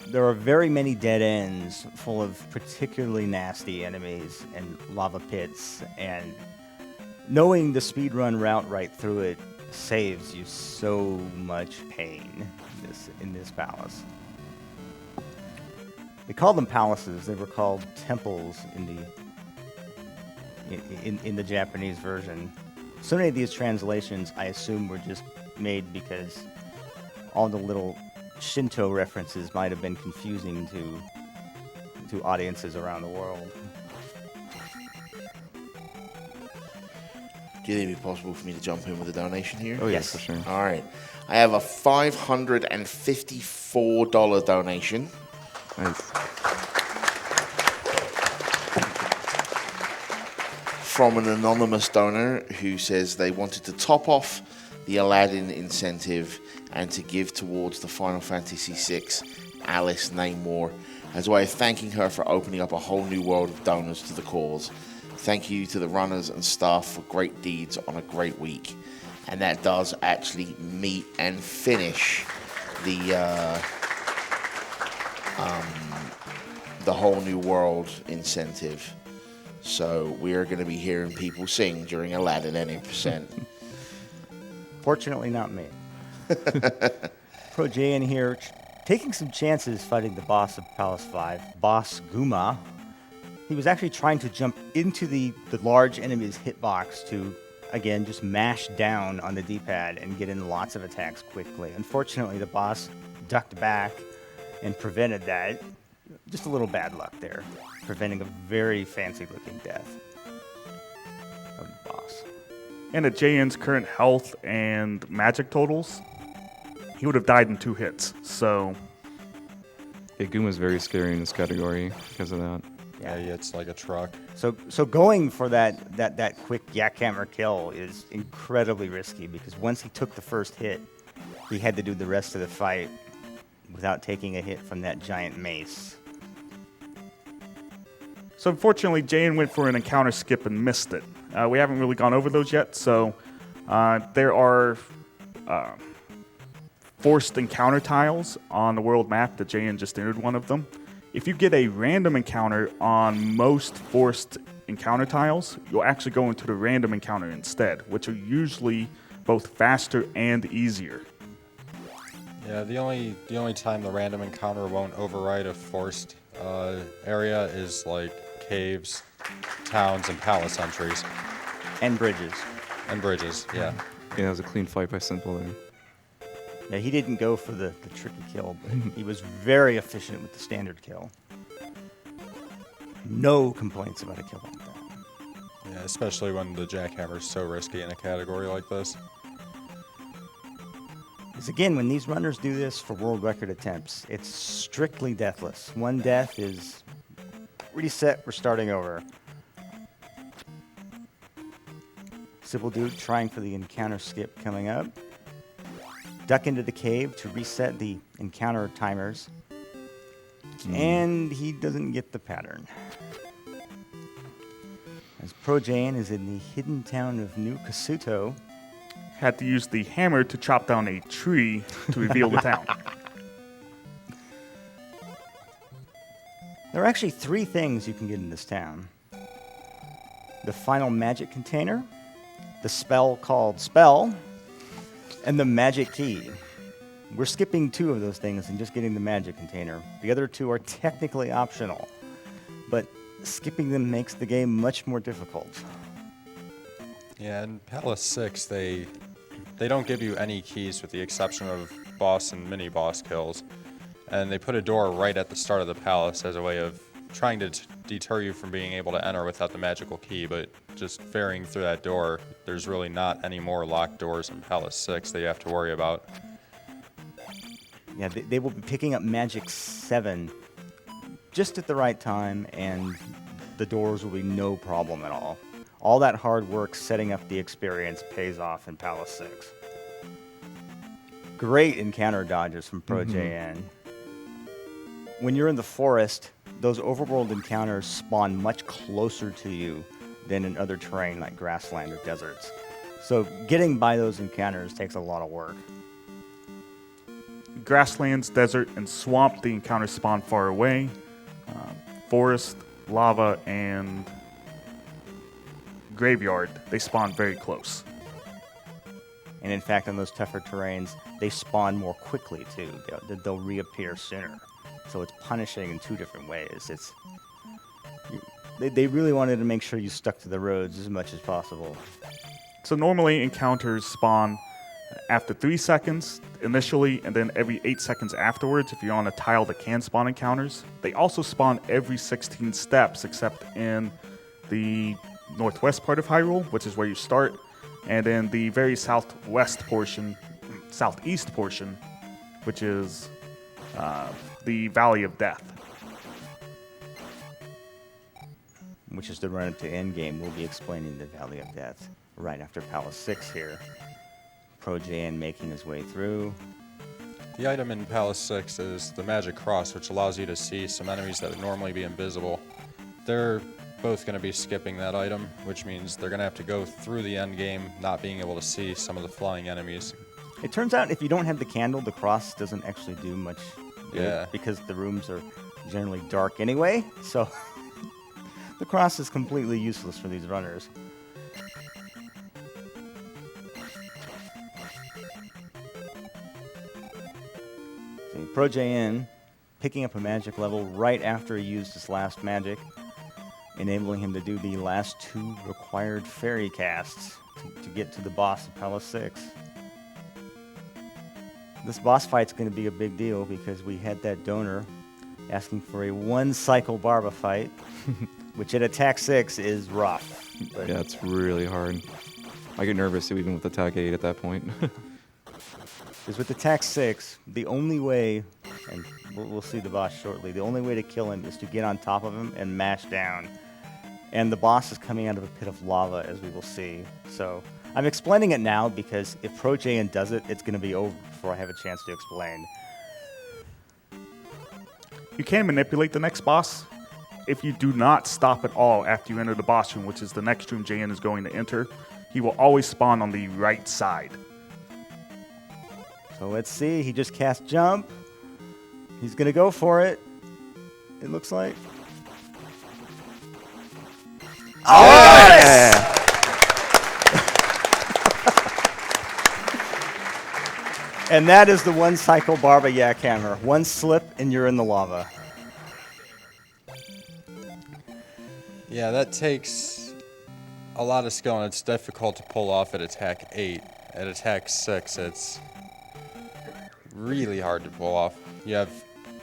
There are very many dead ends full of particularly nasty enemies and lava pits, and knowing the speedrun route right through it saves you so much pain in this palace. They called them palaces. They were called temples in the Japanese version. So many of these translations, I assume, were just made because all the little Shinto references might have been confusing to audiences around the world. Do you think it'd be possible for me to jump in with a donation here? Oh, Yes. yes, for sure. All right. I have a $554 donation Nice. from an anonymous donor who says they wanted to top off the Aladdin incentive and to give towards the Final Fantasy VI Alice name war as a way of thanking her for opening up a whole new world of donors to the cause. Thank you to the runners and staff for great deeds on a great week. And that does actually meet and finish the whole new world incentive. So we are going to be hearing people sing during Aladdin any percent. Fortunately, not me. Projaean here, taking some chances fighting the boss of Palace 5, Boss Guma. He was actually trying to jump into the large enemy's hitbox to, again, just mash down on the D-pad and get in lots of attacks quickly. Unfortunately, the boss ducked back and prevented that. Just a little bad luck there, preventing a very fancy-looking death of the boss. And at JN's current health and magic totals, he would have died in 2 hits. So, Yeah, Guma's very scary in this category because of that. Yeah, it's like a truck. So going for that quick jackhammer kill is incredibly risky because once he took the first hit, he had to do the rest of the fight without taking a hit from that giant mace. So unfortunately, JN went for an encounter skip and missed it. We haven't really gone over those yet, so there are forced encounter tiles on the world map. That JN just entered one of them. If you get a random encounter on most forced encounter tiles, you'll actually go into the random encounter instead, which are usually both faster and easier. Yeah, the only time the random encounter won't override a forced area is like caves, towns, and palace entries. And bridges. And bridges, yeah. Yeah, it was a clean fight by Simpol there. Yeah, he didn't go for the tricky kill, but he was very efficient with the standard kill. No complaints about a kill like that. Yeah, especially when the jackhammer's so risky in a category like this. Because again, when these runners do this for world record attempts, it's strictly deathless. One death is reset, we're starting over. Simple Dude trying for the encounter skip coming up. Duck into the cave to reset the encounter timers. And he doesn't get the pattern. As Projaean is in the hidden town of New Kasuto. Had to use the hammer to chop down a tree to reveal the town. There are actually 3 things you can get in this town. The final magic container, the spell called Spell, and the magic key. We're skipping 2 of those things and just getting the magic container. The other 2 are technically optional, but skipping them makes the game much more difficult. Yeah, in Palace 6, they don't give you any keys with the exception of boss and mini-boss kills. And they put a door right at the start of the palace as a way of trying to deter you from being able to enter without the magical key, but just ferrying through that door, there's really not any more locked doors in Palace 6 that you have to worry about. Yeah, they will be picking up Magic 7 just at the right time, and the doors will be no problem at all. All that hard work setting up the experience pays off in Palace 6. Great encounter dodges from Pro JN. When you're in the forest, those overworld encounters spawn much closer to you than in other terrain like grassland or deserts. So getting by those encounters takes a lot of work. Grasslands, desert, and swamp, the encounters spawn far away. Forest, lava, and graveyard, they spawn very close. And in fact, on those tougher terrains, they spawn more quickly too. They'll reappear sooner. So it's punishing in 2 different ways. They really wanted to make sure you stuck to the roads as much as possible. So normally encounters spawn after 3 seconds initially, and then every 8 seconds afterwards if you're on a tile that can spawn encounters. They also spawn every 16 steps except in the northwest part of Hyrule, which is where you start, and in the very southeast portion, which is the Valley of Death. Which is the run up to endgame. We'll be explaining the Valley of Death right after Palace 6 here. Pro JN making his way through. The item in Palace 6 is the Magic Cross, which allows you to see some enemies that would normally be invisible. They're both going to be skipping that item, which means they're going to have to go through the end game not being able to see some of the flying enemies. It turns out if you don't have the candle, the cross doesn't actually do much good, Yeah. because the rooms are generally dark anyway, so the cross is completely useless for these runners. So Pro JN picking up a magic level right after he used his last magic, enabling him to do the last 2 required fairy casts to get to the boss of Palace 6. This boss fight's going to be a big deal because we had that donor asking for a 1-cycle Barba fight, which at attack 6 is rough. But Yeah, it's really hard. I get nervous even with attack 8 at that point. because with attack 6, the only way, and we'll see the boss shortly, the only way to kill him is to get on top of him and mash down. And the boss is coming out of a pit of lava, as we will see. So I'm explaining it now because if Pro JN does it, it's going to be over before I have a chance to explain. You can manipulate the next boss if you do not stop at all after you enter the boss room, which is the next room JN is going to enter. He will always spawn on the right side. So let's see. He just cast jump. He's going to go for it. It looks like. And that is the 1-cycle Barba Yak Hammer. 1 slip and you're in the lava. Yeah, that takes a lot of skill, and it's difficult to pull off at attack 8. At attack 6, it's really hard to pull off. You have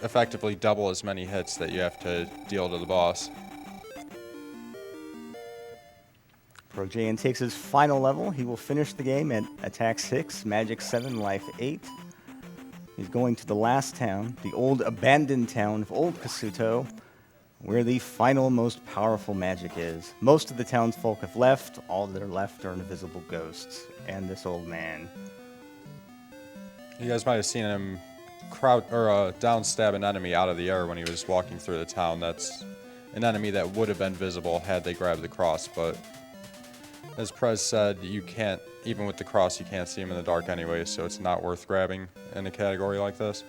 effectively double as many hits that you have to deal to the boss. Pro JN takes his final level. He will finish the game at attack 6, magic 7, life 8. He's going to the last town, the old abandoned town of Old Kasuto, where the final most powerful magic is. Most of the townsfolk have left. All that are left are invisible ghosts and this old man. You guys might have seen him down stab an enemy out of the air when he was walking through the town. That's an enemy that would have been visible had they grabbed the cross, but as Prez said, you can't, even with the cross, you can't see him in the dark anyway, so it's not worth grabbing in a category like this.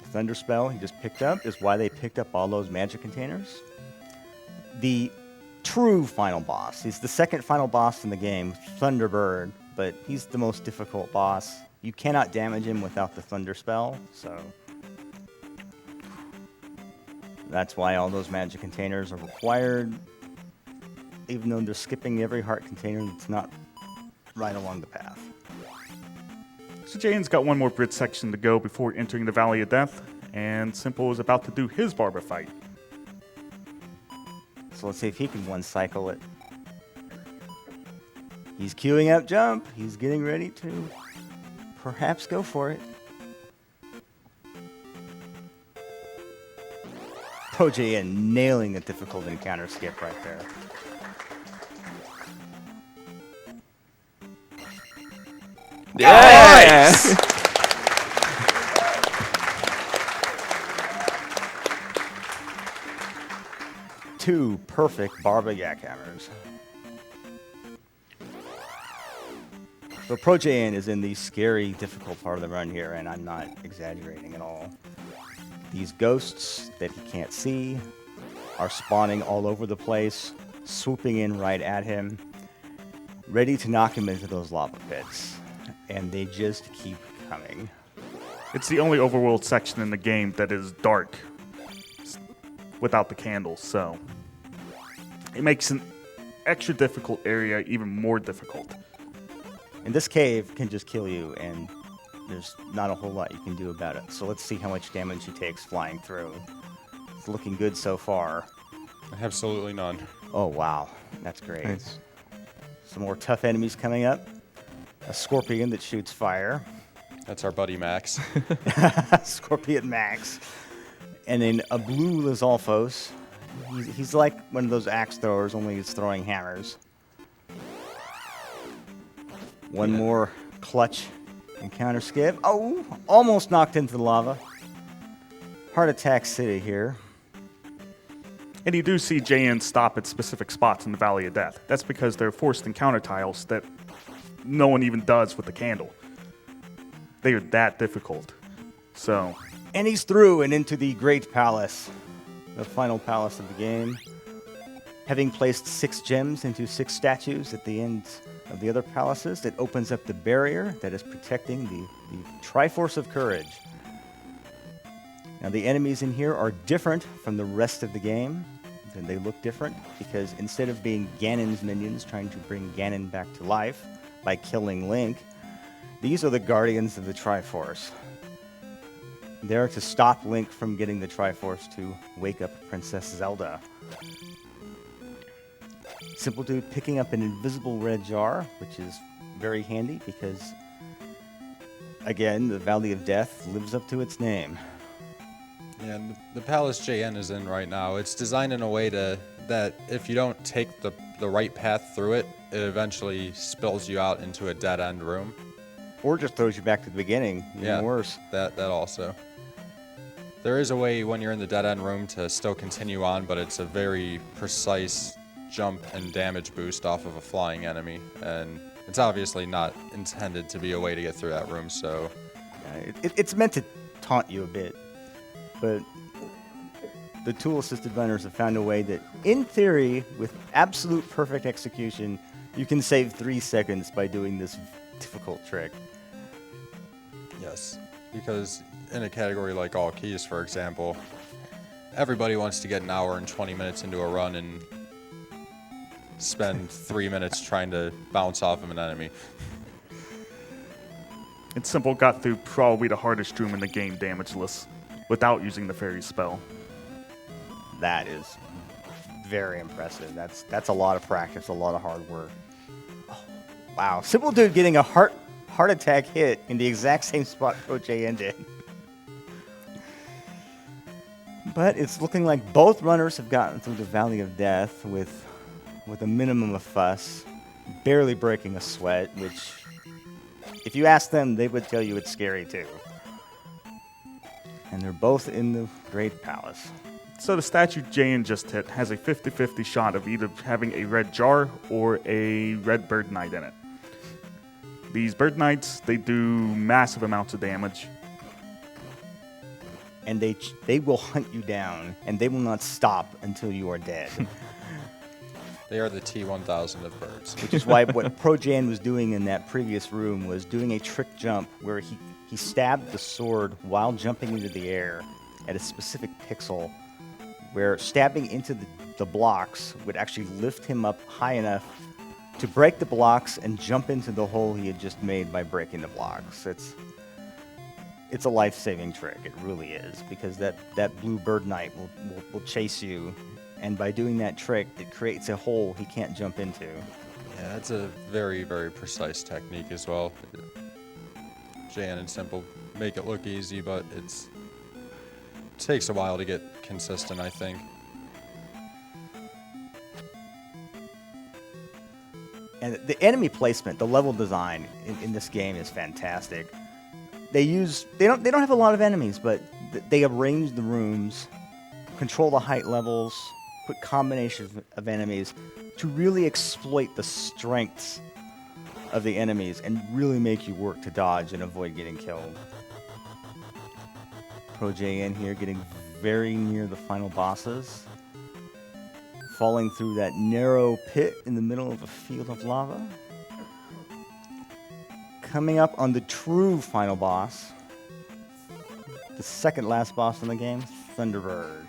The Thunder Spell he just picked up is why they picked up all those magic containers. The true final boss, he's the second final boss in the game, Thunderbird, but he's the most difficult boss You cannot damage him without the thunder spell, so that's why all those magic containers are required, even though they're skipping every heart container that's not right along the path. So Jaden's got one more bridge section to go before entering the Valley of Death, and Simpol is about to do his barber fight. So let's see if he can one cycle it. He's queuing up jump. He's getting ready to perhaps go for it. ProJN nailing a difficult encounter skip right there. Yes! Two perfect Barba Yak hammers. So ProJN is in the scary, difficult part of the run here, and I'm not exaggerating at all. These ghosts that he can't see are spawning all over the place, swooping in right at him, ready to knock him into those lava pits. And they just keep coming. It's the only overworld section in the game that is dark without the candles, so it makes an extra difficult area even more difficult. And this cave can just kill you, and there's not a whole lot you can do about it. So let's see how much damage he takes flying through. It's looking good so far. Absolutely none. Oh, wow. That's great. Nice. Some more tough enemies coming up. A scorpion that shoots fire. That's our buddy Max. Scorpion Max. And then a blue Lizalfos. He's like one of those axe throwers, only he's throwing hammers. One more clutch encounter skip. Oh, almost knocked into the lava. Heart Attack City here. And you do see JN stop at specific spots in the Valley of Death. That's because they're forced encounter tiles that no one even does with the candle. They are that difficult. So, And he's through and into the Great Palace, the final palace of the game. Having placed 6 gems into 6 statues at the end of the other palaces, it opens up the barrier that is protecting the Triforce of Courage. Now, the enemies in here are different from the rest of the game. And they look different because instead of being Ganon's minions trying to bring Ganon back to life by killing Link, these are the Guardians of the Triforce. They're to stop Link from getting the Triforce to wake up Princess Zelda. Simple Dude picking up an invisible red jar, which is very handy because, again, the Valley of Death lives up to its name. Yeah, and the palace JN is in right now, it's designed in a way that if you don't take the right path through it, it eventually spills you out into a dead-end room. Or just throws you back to the beginning, even worse. That also. There is a way when you're in the dead-end room to still continue on, but it's a very precise jump and damage boost off of a flying enemy, and it's obviously not intended to be a way to get through that room, so... Yeah, it's meant to taunt you a bit, but the tool-assisted runners have found a way that, in theory, with absolute perfect execution, you can save 3 seconds by doing this difficult trick. Yes, because in a category like all keys, for example, everybody wants to get an hour and 20 minutes into a run and spend 3 minutes trying to bounce off of an enemy. it's Simple got through probably the hardest room in the game damageless without using the fairy spell. That is very impressive. That's a lot of practice, a lot of hard work. Oh, wow, Simple Dude getting a heart attack hit in the exact same spot ProJN did. But it's looking like both runners have gotten through the Valley of Death with a minimum of fuss, barely breaking a sweat, which, if you ask them, they would tell you it's scary too. And they're both in the Great Palace. So the statue Jane just hit has a 50-50 shot of either having a red jar or a red bird knight in it. These bird knights, they do massive amounts of damage. And they will hunt you down, and they will not stop until you are dead. They are the T-1000 of birds. Which is why what Pro Jan was doing in that previous room was doing a trick jump where he stabbed the sword while jumping into the air at a specific pixel, where stabbing into the blocks would actually lift him up high enough to break the blocks and jump into the hole he had just made by breaking the blocks. It's a life-saving trick. It really is, because that blue bird knight will chase you, and by doing that trick, it creates a hole he can't jump into. Yeah, it's a very, very precise technique as well. Jan and Simpol make it look easy, but it takes a while to get consistent, I think. And the enemy placement, the level design in this game is fantastic. They don't have a lot of enemies, but they arrange the rooms, control the height levels, put combinations of enemies to really exploit the strengths of the enemies and really make you work to dodge and avoid getting killed. Pro JN here getting very near the final bosses, falling through that narrow pit in the middle of a field of lava. Coming up on the true final boss, the second last boss in the game, Thunderbird.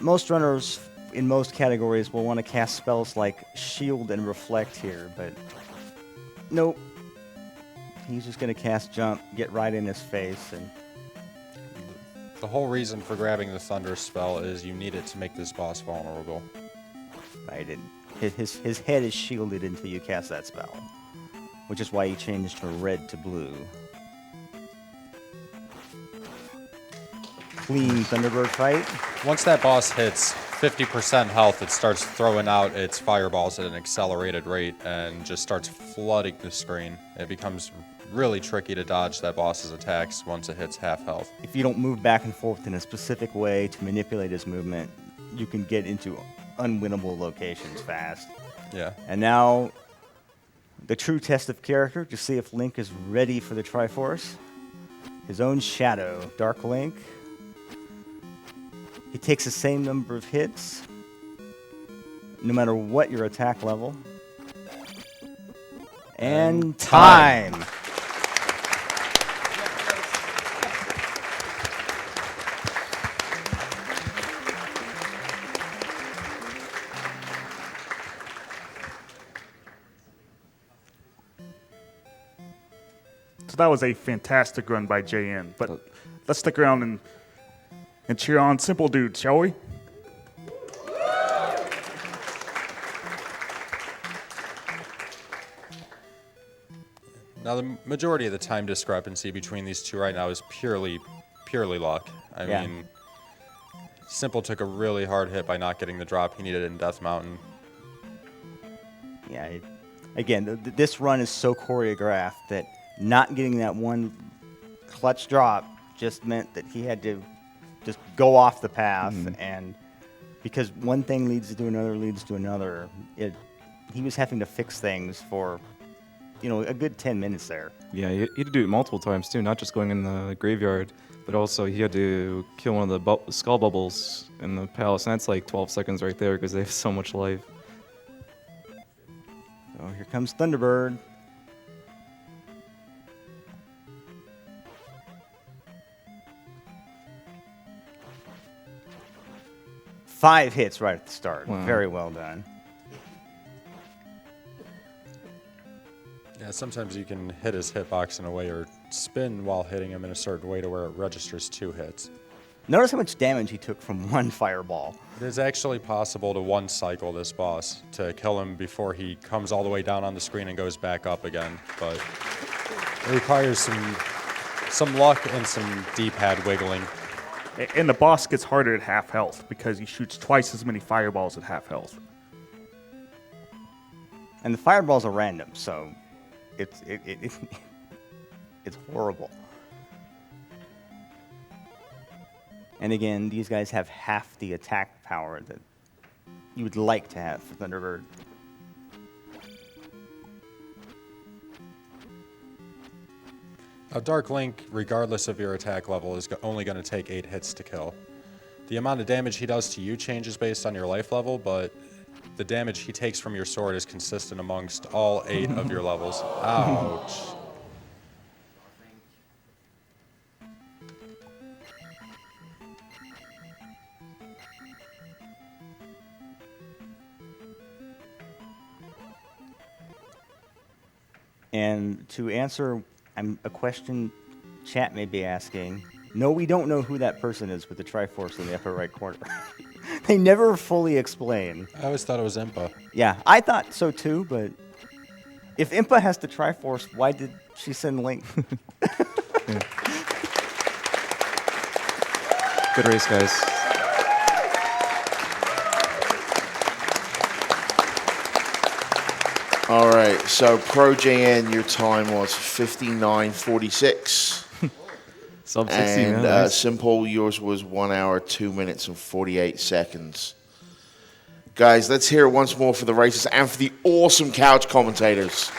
Most runners in most categories will want to cast spells like Shield and Reflect here, but nope. He's just going to cast Jump, get right in his face, and The whole reason for grabbing the Thunder spell is you need it to make this boss vulnerable. right. His head is shielded until you cast that spell, which is why he changed from red to blue. Clean Thunderbird fight. Once that boss hits 50% health, it starts throwing out its fireballs at an accelerated rate and just starts flooding the screen. It becomes really tricky to dodge that boss's attacks once it hits half health. If you don't move back and forth in a specific way to manipulate his movement, you can get into unwinnable locations fast. Yeah. And now, the true test of character to see if Link is ready for the Triforce. His own shadow, Dark Link. He takes the same number of hits, no matter what your attack level. And time! So that was a fantastic run by JN. But let's stick around and cheer on Simpol Dude, shall we? Now, the majority of the time discrepancy between these two right now is purely luck. I Yeah. mean, Simpol took a really hard hit by not getting the drop he needed in Death Mountain. Yeah, again, this run is so choreographed that not getting that one clutch drop just meant that he had to just go off the path, and because one thing leads to another, he was having to fix things for, a good 10 minutes there. Yeah, he had to do it multiple times too, not just going in the graveyard, but also he had to kill one of the skull bubbles in the palace, and that's like 12 seconds right there because they have so much life. So here comes Thunderbird. Five hits right at the start. Wow. Very well done. Yeah, sometimes you can hit his hitbox in a way or spin while hitting him in a certain way to where it registers 2 hits. Notice how much damage he took from one fireball. It is actually possible to one-cycle this boss to kill him before he comes all the way down on the screen and goes back up again, but it requires some luck and some D-pad wiggling. And the boss gets harder at half health because he shoots twice as many fireballs at half health. And the fireballs are random, so it's horrible. And again, these guys have half the attack power that you would like to have for Thunderbird. Now, Dark Link, regardless of your attack level, is only going to take 8 hits to kill. The amount of damage he does to you changes based on your life level, but the damage he takes from your sword is consistent amongst all 8 of your levels. Ouch. And to answer a question chat may be asking, no, we don't know who that person is with the Triforce in the upper right corner. They never fully explain. I always thought it was Impa. Yeah, I thought so too, but if Impa has the Triforce, why did she send Link? Good race, guys. All right, so Pro JN, your time was 59:46. Sub 60, And man. Nice. Simpol, yours was 1 hour, 2 minutes, and 48 seconds. Guys, let's hear it once more for the races and for the awesome couch commentators.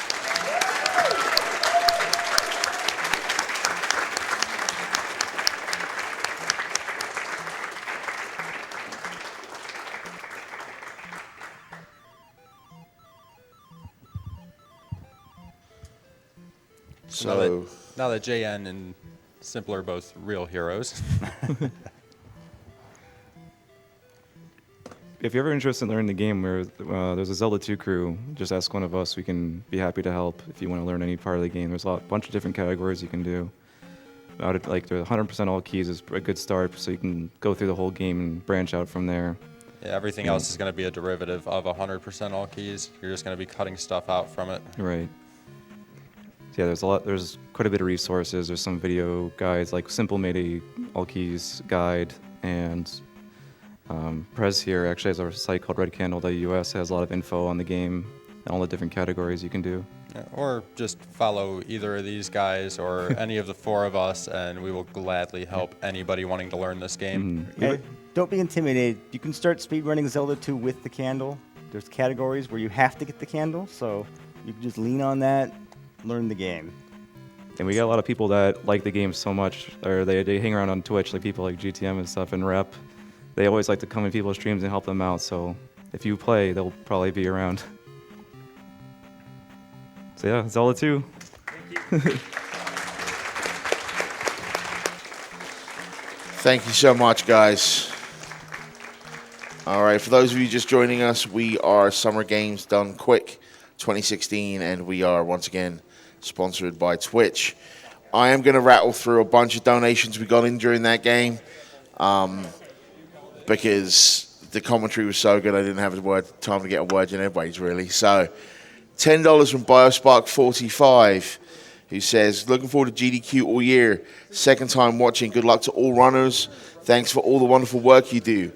So, Now that JN and Simpol are both real heroes. If you're ever interested in learning the game, there's a Zelda 2 crew. Just ask one of us. We can be happy to help if you want to learn any part of the game. There's a bunch of different categories you can do. Like the 100% all keys is a good start, so you can go through the whole game and branch out from there. Yeah, everything else is going to be a derivative of 100% all keys. You're just going to be cutting stuff out from it. Right. So yeah, there's quite a bit of resources. There's some video guides, like Simpol made a all keys guide, and Prez here actually has a site called redcandle.us. Has a lot of info on the game and all the different categories you can do. Yeah, or just follow either of these guys or any of the 4 of us, and we will gladly help anybody wanting to learn this game. Hey, don't be intimidated. You can start speedrunning Zelda 2 with the candle. There's categories where you have to get the candle, so you can just lean on that, learn the game. And we got a lot of people that like the game so much, or they hang around on Twitch, like people like GTM and stuff, and Rep. They always like to come in people's streams and help them out, so if you play, they'll probably be around. So yeah, Zelda 2. thank you so much, guys. All right, for those of you just joining us, we are Summer Games Done Quick 2016, and we are once again sponsored by Twitch. I am going to rattle through a bunch of donations we got in during that game because the commentary was so good I didn't have time to get a word in everybody's, really. So $10 from Biospark45, who says, looking forward to GDQ all year. Second time watching. Good luck to all runners. Thanks for all the wonderful work you do.